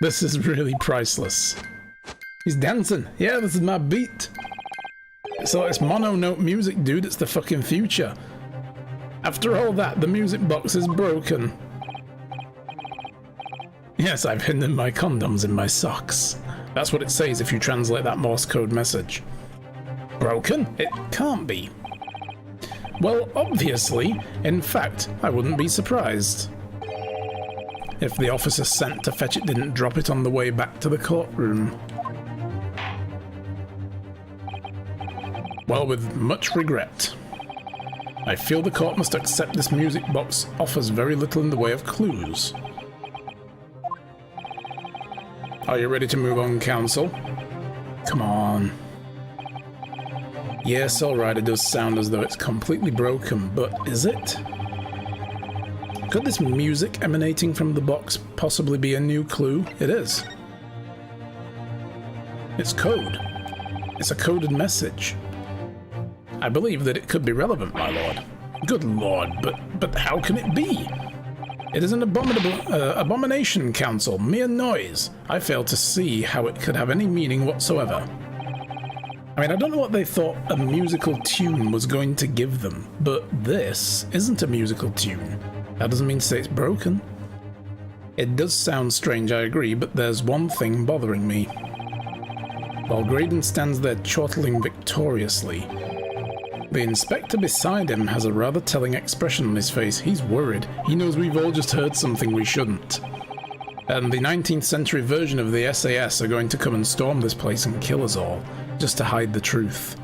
is really priceless. He's dancing. Yeah, this is my beat. So it's mono-note music, dude. It's the fucking future. After all that, the music box is broken. Yes, I've hidden my condoms in my socks. That's what it says if you translate that Morse code message. Broken? It can't be. Well, obviously. In fact, I wouldn't be surprised if the officer sent to fetch it didn't drop it on the way back to the courtroom. Well, with much regret, I feel the court must accept this music box offers very little in the way of clues. Are you ready to move on, counsel? Come on. Yes, alright, it does sound as though it's completely broken, but is it? Could this music emanating from the box possibly be a new clue? It is. It's code. It's a coded message. I believe that it could be relevant, my lord. Good lord, but how can it be? It is an abomination, counsel, mere noise. I fail to see how it could have any meaning whatsoever. I mean, I don't know what they thought a musical tune was going to give them, but this isn't a musical tune. That doesn't mean to say it's broken. It does sound strange, I agree, but there's one thing bothering me. While Graydon stands there chortling victoriously, the inspector beside him has a rather telling expression on his face. He's worried. He knows we've all just heard something we shouldn't. And the 19th century version of the SAS are going to come and storm this place and kill us all, just to hide the truth.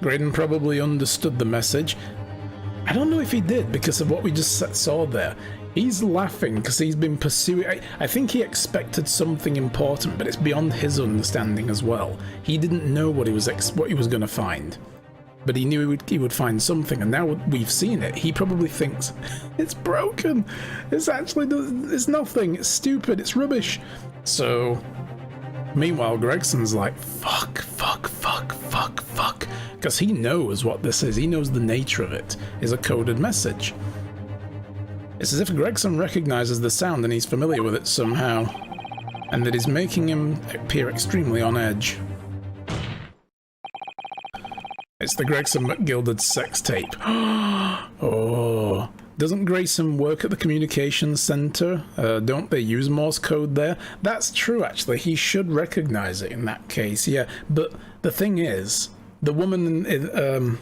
Graydon probably understood the message. I don't know if he did because of what we just saw there. He's laughing because he's been pursuing... I think he expected something important, but it's beyond his understanding as well. He didn't know what he was going to find, but he knew he would find something, and now we've seen it. He probably thinks, it's broken. It's actually... it's nothing. It's stupid. It's rubbish. So... Meanwhile, Gregson's like, fuck, fuck, fuck, fuck, fuck. Because he knows what this is. He knows the nature of it is a coded message. It's as if Gregson recognizes the sound and he's familiar with it somehow, and that is making him appear extremely on edge. It's the Gregson McGilded sex tape. Oh. Doesn't Grayson work at the communications center? Don't they use Morse code there? That's true, actually. He should recognize it in that case, yeah. But the thing is, the woman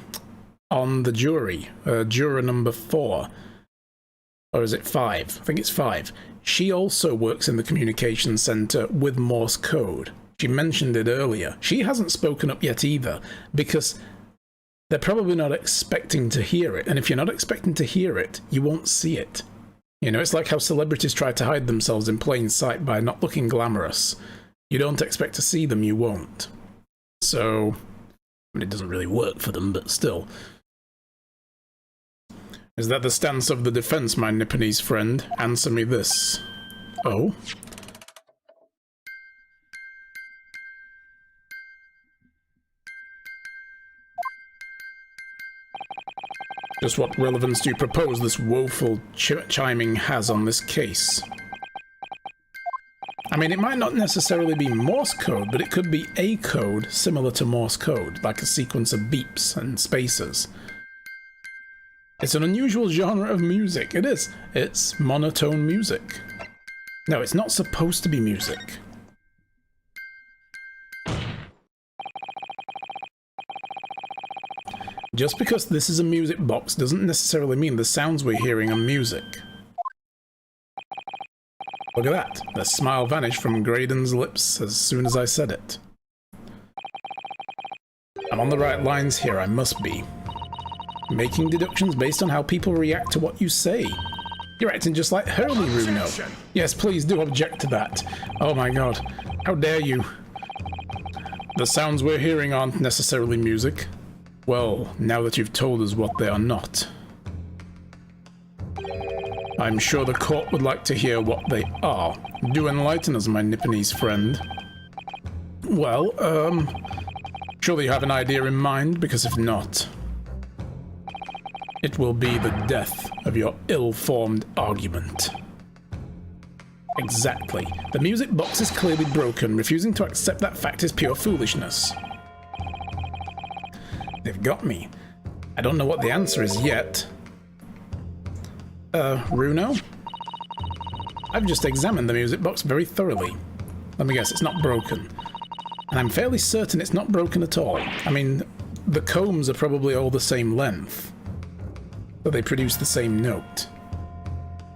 on the jury, juror number 4, or is it 5? I think it's 5. She also works in the communications center with Morse code. She mentioned it earlier. She hasn't spoken up yet either, because they're probably not expecting to hear it. And if you're not expecting to hear it, you won't see it. You know, it's like how celebrities try to hide themselves in plain sight by not looking glamorous. You don't expect to see them, you won't. So, I mean, it doesn't really work for them, but still. Is that the stance of the defense, my Nipponese friend? Answer me this. Oh? Just what relevance do you propose this woeful chiming has on this case? I mean, it might not necessarily be Morse code, but it could be a code similar to Morse code, like a sequence of beeps and spaces. It's an unusual genre of music. It is. It's monotone music. No, it's not supposed to be music. Just because this is a music box doesn't necessarily mean the sounds we're hearing are music. Look at that. The smile vanished from Graydon's lips as soon as I said it. I'm on the right lines here, I must be. Making deductions based on how people react to what you say. You're acting just like Hurley, Runo. Yes, please do object to that. Oh my god. How dare you? The sounds we're hearing aren't necessarily music. Well, now that you've told us what they are not. I'm sure the court would like to hear what they are. Do enlighten us, my Nipponese friend. Well, surely you have an idea in mind, because if not, it will be the death of your ill-formed argument. Exactly. The music box is clearly broken. Refusing to accept that fact is pure foolishness. They've got me. I don't know what the answer is yet. Runo? I've just examined the music box very thoroughly. Let me guess, it's not broken. And I'm fairly certain it's not broken at all. I mean, the combs are probably all the same length, so they produce the same note.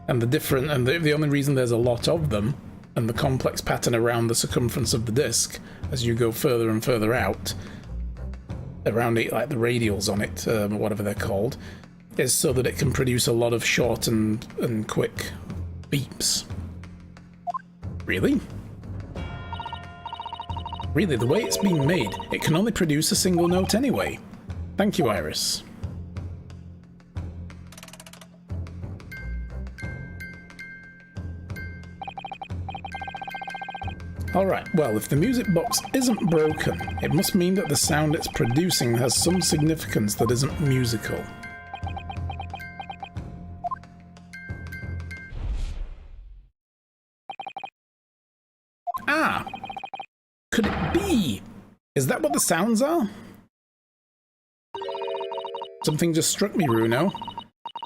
And the only reason there's a lot of them, and the complex pattern around the circumference of the disc, as you go further and further out, around it, like the radials on it, whatever they're called, is so that it can produce a lot of short and quick beeps. Really? Really, the way it's been made, it can only produce a single note anyway. Thank you, Iris. Alright, well, if the music box isn't broken, it must mean that the sound it's producing has some significance that isn't musical. Ah! Could it be? Is that what the sounds are? Something just struck me, Runo.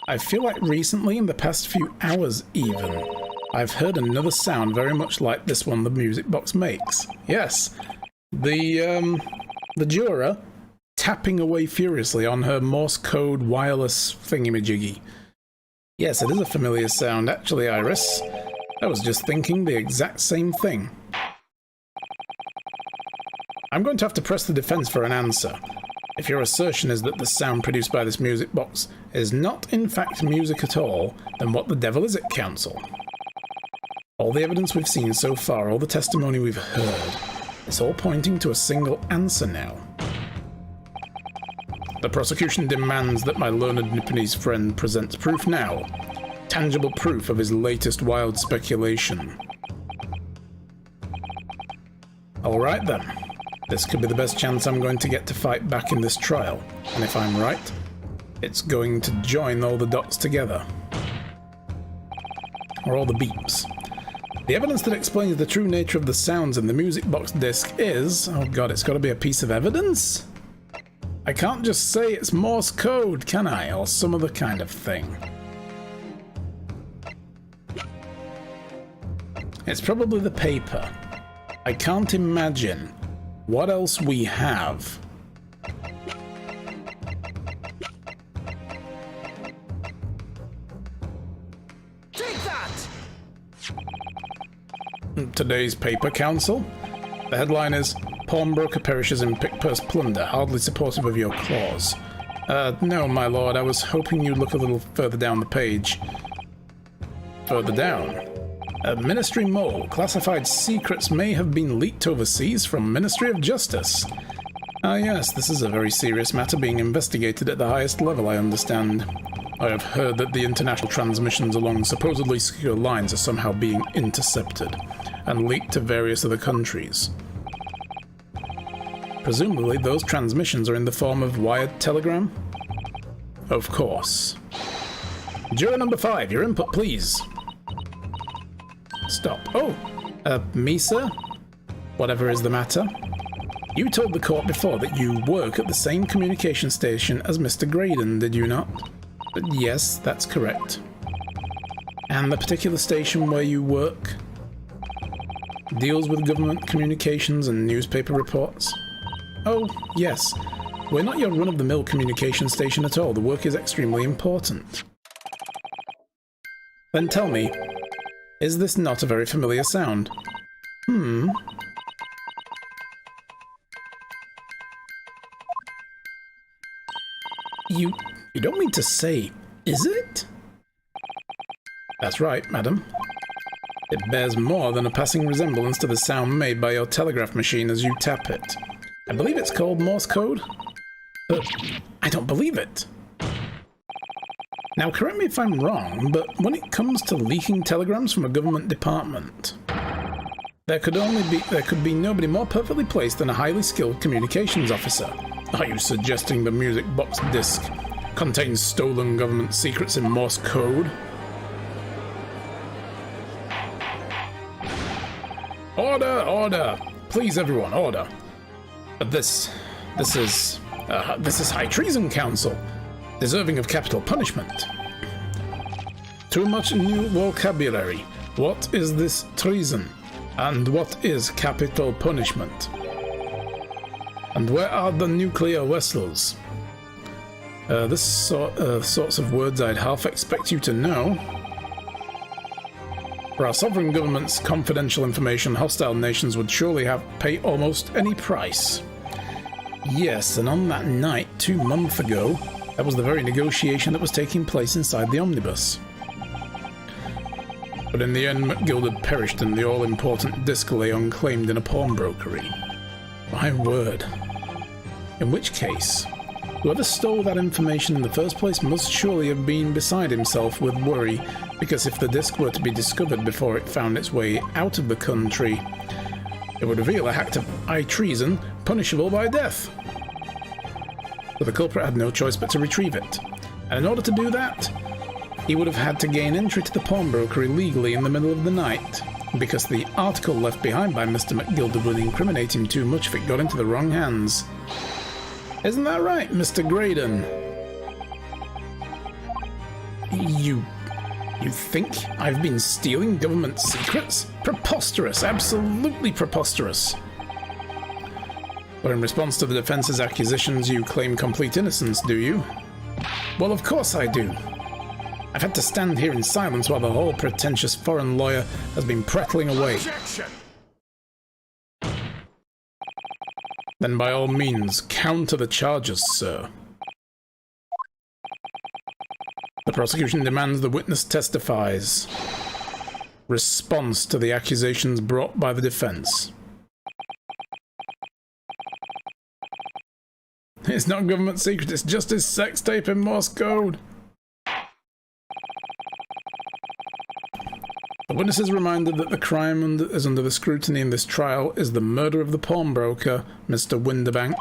I feel like recently, in the past few hours even, I've heard another sound very much like this one the music box makes. Yes, the juror tapping away furiously on her Morse code wireless thingamajiggy. Yes, it is a familiar sound, actually, Iris. I was just thinking the exact same thing. I'm going to have to press the defense for an answer. If your assertion is that the sound produced by this music box is not in fact music at all, then what the devil is it, counsel? All the evidence we've seen so far, all the testimony we've heard, it's all pointing to a single answer now. The prosecution demands that my learned Nipponese friend presents proof now. Tangible proof of his latest wild speculation. Alright then. This could be the best chance I'm going to get to fight back in this trial. And if I'm right, it's going to join all the dots together. Or all the beeps. The evidence that explains the true nature of the sounds in the music box disc is... Oh god, it's got to be a piece of evidence? I can't just say it's Morse code, can I? Or some other kind of thing. It's probably the paper. I can't imagine what else we have. Take that! Today's paper, Council. The headline is Pawnbroker perishes in pick-purse plunder, hardly supportive of your clause. No, my lord, I was hoping you'd look a little further down the page. Further down. Ministry mole. Classified secrets may have been leaked overseas from Ministry of Justice. Ah yes, this is a very serious matter being investigated at the highest level, I understand. I have heard that the international transmissions along supposedly secure lines are somehow being intercepted and leaked to various other countries. Presumably those transmissions are in the form of wired telegram? Of course. Juror number 5, your input please. Stop. Oh, me, sir? Whatever is the matter? You told the court before that you work at the same communication station as Mr. Graydon, did you not? Yes, that's correct. And the particular station where you work deals with government communications and newspaper reports? Oh, yes. We're not your run-of-the-mill communication station at all. The work is extremely important. Then tell me, is this not a very familiar sound? You don't mean to say, is it? That's right, madam. It bears more than a passing resemblance to the sound made by your telegraph machine as you tap it. I believe it's called Morse code. But I don't believe it. Now, correct me if I'm wrong, but when it comes to leaking telegrams from a government department, there could be nobody more perfectly placed than a highly skilled communications officer. Are you suggesting the music box disc contains stolen government secrets in Morse code? Order, order! Please, everyone, order. But this is high treason, Council, deserving of capital punishment. Too much new vocabulary. What is this treason? And what is capital punishment? And where are the nuclear vessels? Sorts of words I'd half expect you to know. For our sovereign government's confidential information, hostile nations would surely pay almost any price. Yes, and on that night, 2 months ago, that was the very negotiation that was taking place inside the omnibus. But in the end, McGill perished and the all-important disc lay unclaimed in a pawnbrokery. My word. In which case, whoever stole that information in the first place must surely have been beside himself with worry, because if the disc were to be discovered before it found its way out of the country, it would reveal a act of high treason punishable by death. So the culprit had no choice but to retrieve it, and in order to do that, he would have had to gain entry to the pawnbroker illegally in the middle of the night, because the article left behind by Mr. McGilder would incriminate him too much if it got into the wrong hands. Isn't that right, Mr. Graydon? You think I've been stealing government secrets? Preposterous, absolutely preposterous. But in response to the defense's accusations, you claim complete innocence, do you? Well, of course I do. I've had to stand here in silence while the whole pretentious foreign lawyer has been prattling away. Objection! Then by all means, counter the charges, sir. The prosecution demands the witness testifies. Response to the accusations brought by the defense. It's not government secret, it's just his sex tape in Morse code. The witness is reminded that the crime is under the scrutiny in this trial is the murder of the pawnbroker, Mr. Winterbank.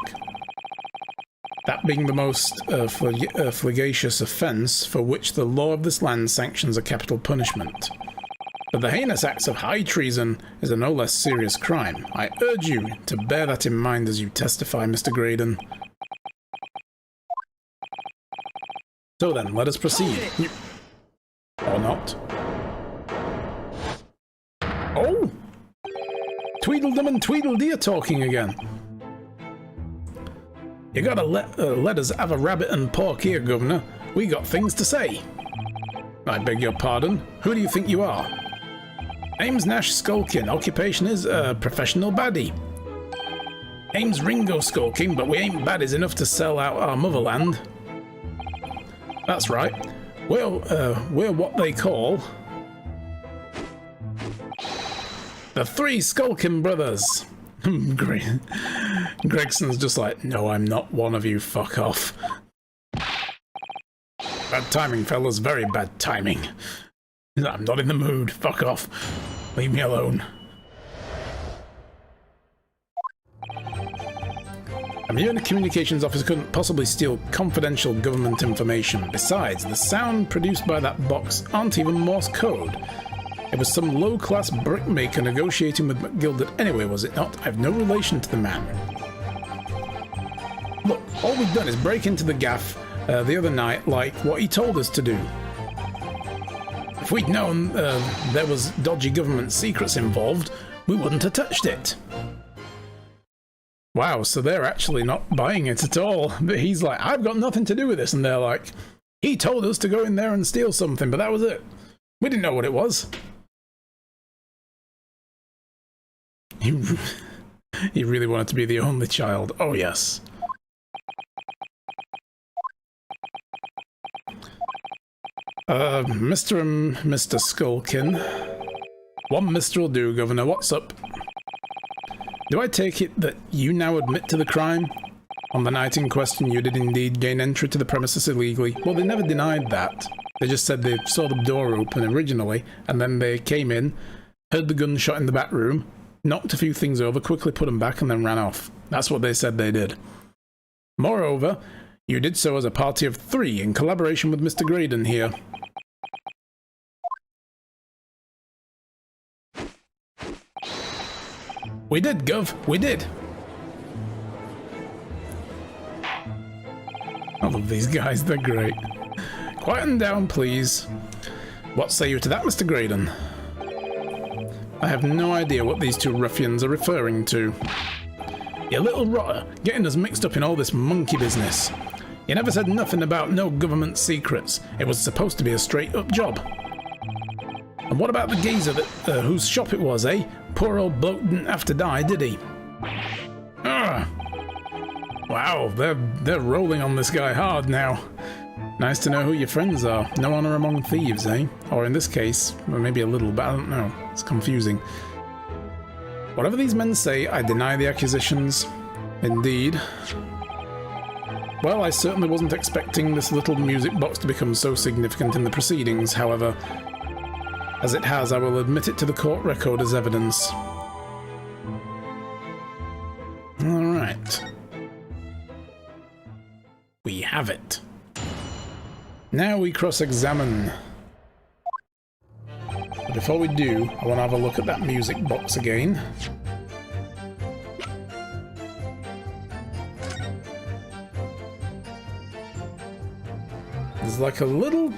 That being the most flagitious offence for which the law of this land sanctions a capital punishment. But the heinous acts of high treason is a no less serious crime. I urge you to bear that in mind as you testify, Mr. Graydon. So then, let us proceed. Or not. Oh! Tweedledum and Tweedledee are talking again. You gotta let us have a rabbit and pork here, Governor. We got things to say. I beg your pardon. Who do you think you are? Name's Nash Skulkin. Occupation is professional baddie. Name's Ringo Skulking, but we ain't baddies enough to sell out our motherland. That's right. We're what they call the Three Skulkin Brothers. Gregson's just like, no, I'm not one of you, fuck off. Bad timing, fellas, very bad timing. I'm not in the mood, fuck off. Leave me alone. A mere communications officer couldn't possibly steal confidential government information. Besides, the sound produced by that box aren't even Morse code. It was some low-class brickmaker negotiating with McGilded anyway, was it not? I have no relation to the man. Look, all we've done is break into the gaff the other night like what he told us to do. If we'd known there was dodgy government secrets involved, we wouldn't have touched it. Wow, so they're actually not buying it at all. But he's like, I've got nothing to do with this. And they're like, he told us to go in there and steal something, but that was it. We didn't know what it was. He really wanted to be the only child. Oh, yes. Mr. and Mr. Skulkin. One Mr. will do, Governor. What's up? Do I take it that you now admit to the crime? On the night in question, you did indeed gain entry to the premises illegally. Well, they never denied that. They just said they saw the door open originally, and then they came in, heard the gunshot in the back room, knocked a few things over, quickly put them back, and then ran off. That's what they said they did. Moreover, you did so as a party of 3 in collaboration with Mr. Graydon here. We did, Gov. We did. I love these guys. They're great. Quieten down, please. What say you to that, Mr. Graydon? I have no idea what these two ruffians are referring to. You little rotter, getting us mixed up in all this monkey business. You never said nothing about no government secrets. It was supposed to be a straight-up job. And what about the geezer that whose shop it was, eh? Poor old bloke didn't have to die, did he? Wow, they're rolling on this guy hard now. Nice to know who your friends are. No honor among thieves, eh? Or in this case, well, maybe a little, but I don't know. It's confusing. Whatever these men say, I deny the accusations. Indeed. Well, I certainly wasn't expecting this little music box to become so significant in the proceedings, however. As it has, I will admit it to the court record as evidence. Alright. We have it. Now we cross-examine. But before we do, I want to have a look at that music box again. There's like a little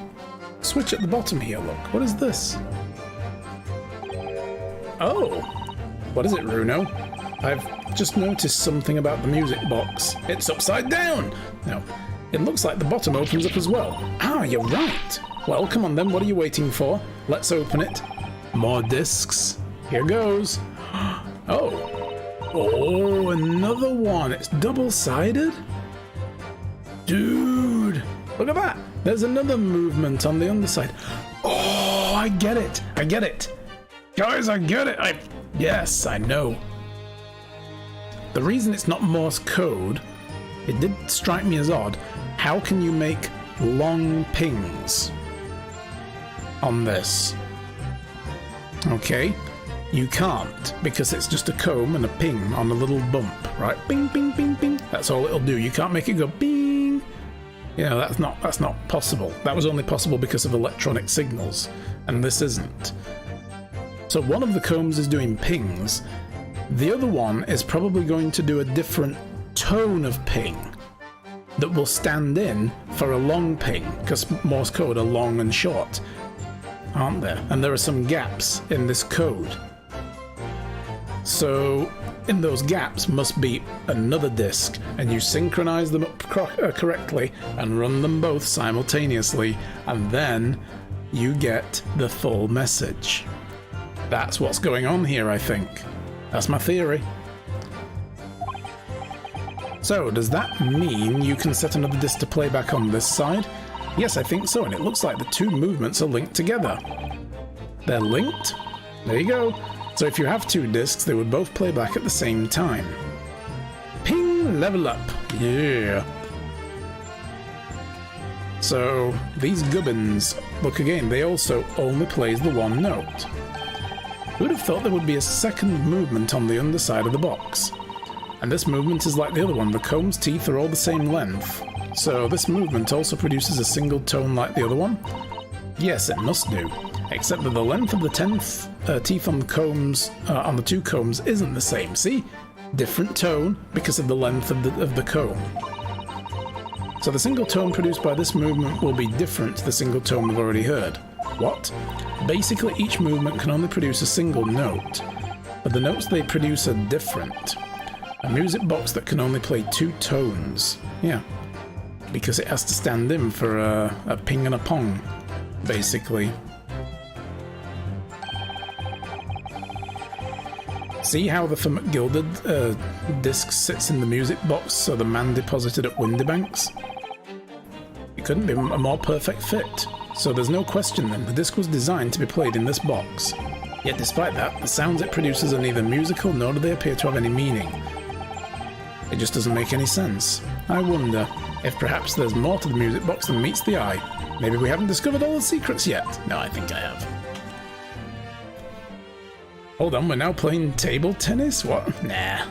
switch at the bottom here, look. What is this? Oh! What is it, Runo? I've just noticed something about the music box. It's upside down! No, it looks like the bottom opens up as well. Ah, you're right! Well, come on then, what are you waiting for? Let's open it. More discs. Here goes. Oh! Oh, another one! It's double-sided? Dude! Look at that! There's another movement on the underside. Oh, I get it! I get it! Guys, I get it! Yes, I know. The reason it's not Morse code, it did strike me as odd. How can you make long pings on this? Okay, you can't, because it's just a comb and a ping on a little bump, right? Bing, bing, bing, bing. That's all it'll do. You can't make it go bing. You know, that's not possible. That was only possible because of electronic signals, and this isn't. So one of the combs is doing pings. The other one is probably going to do a different tone of ping. that will stand in for a long ping, because Morse code are long and short, aren't there? And there are some gaps in this code. So in those gaps must be another disk, and you synchronize them up correctly and run them both simultaneously, and then you get the full message. That's what's going on here, I think. That's my theory. So, does that mean you can set another disk to play back on this side? Yes, I think so, and it looks like the two movements are linked together. They're linked? There you go. So if you have two disks, they would both play back at the same time. Ping, level up. Yeah. So, these gubbins, look again, they also only plays the one note. Who would have thought there would be a second movement on the underside of the box? And this movement is like the other one, the comb's teeth are all the same length. So this movement also produces a single tone like the other one? Yes, it must do. Except that the length of the teeth on the combs, on the two combs isn't the same. See? Different tone because of the length of the comb. So the single tone produced by this movement will be different to the single tone we've already heard. What? Basically, each movement can only produce a single note, but the notes they produce are different. A music box that can only play two tones. Yeah. Because it has to stand in for a ping and a pong, basically. See how the gilded disc sits in the music box, so the man deposited at Windybanks? It couldn't be a more perfect fit. So there's no question then, the disc was designed to be played in this box. Yet despite that, the sounds it produces are neither musical nor do they appear to have any meaning. It just doesn't make any sense. I wonder if perhaps there's more to the music box than meets the eye. Maybe we haven't discovered all the secrets yet. No, I think I have. Hold on, we're now playing table tennis? What? Nah.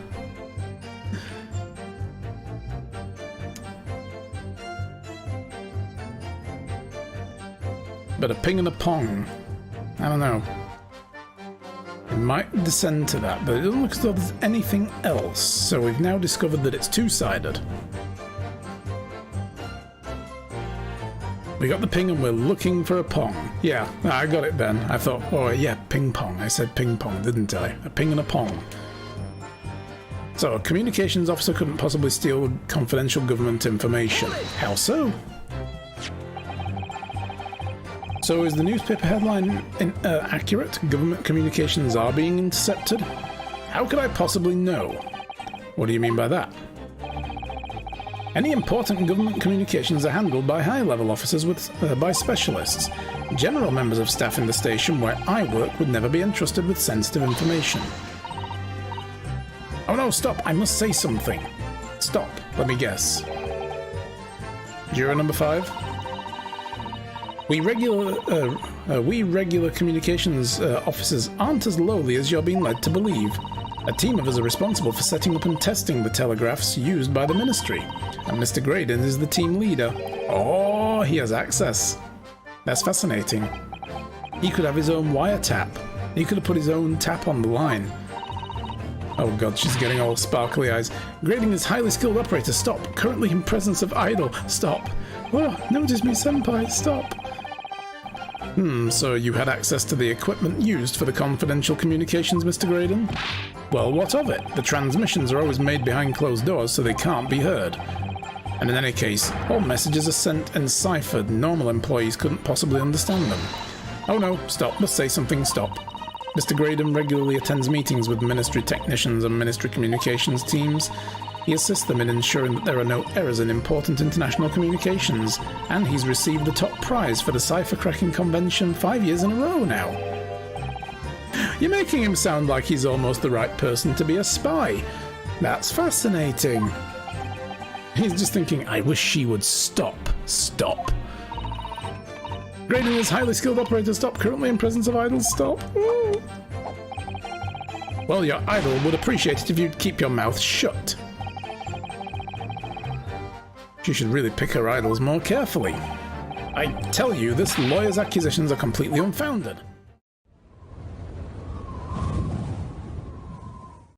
But a ping and a pong. I don't know. It might descend to that, but it doesn't look as though there's anything else. So we've now discovered that it's two-sided. We got the ping and we're looking for a pong. Yeah, I got it then. I thought, oh yeah, ping pong. I said ping pong, didn't I? A ping and a pong. So a communications officer couldn't possibly steal confidential government information. How so? So is the newspaper headline accurate? Government communications are being intercepted? How could I possibly know? What do you mean by that? Any important government communications are handled by high-level officers by specialists. General members of staff in the station where I work would never be entrusted with sensitive information. Oh no, stop! I must say something. Stop. Let me guess. Juror number 5? We regular communications officers aren't as lowly as you're being led to believe. A team of us are responsible for setting up and testing the telegraphs used by the ministry, and Mr. Graydon is the team leader. Oh, he has access. That's fascinating. He could have his own wiretap. He could have put his own tap on the line. Oh god, she's getting all sparkly eyes. Graydon is highly skilled operator. Stop. Currently in presence of idol. Stop. Oh, notice me, senpai. Stop. So you had access to the equipment used for the confidential communications, Mr. Graydon? Well, what of it? The transmissions are always made behind closed doors, so they can't be heard. And in any case, all messages are sent and ciphered. Normal employees couldn't possibly understand them. Oh no, stop. Must say something, stop. Mr. Graydon regularly attends meetings with ministry technicians and ministry communications teams. He assists them in ensuring that there are no errors in important international communications, and he's received the top prize for the cipher cracking convention 5 years in a row now. You're making him sound like he's almost the right person to be a spy. That's fascinating. He's just thinking, I wish she would stop. Stop. Graydon is highly skilled operator. Stop. Currently in presence of idols. Stop. Ooh. Well, your idol would appreciate it if you'd keep your mouth shut. She should really pick her idols more carefully. I tell you, this lawyer's accusations are completely unfounded.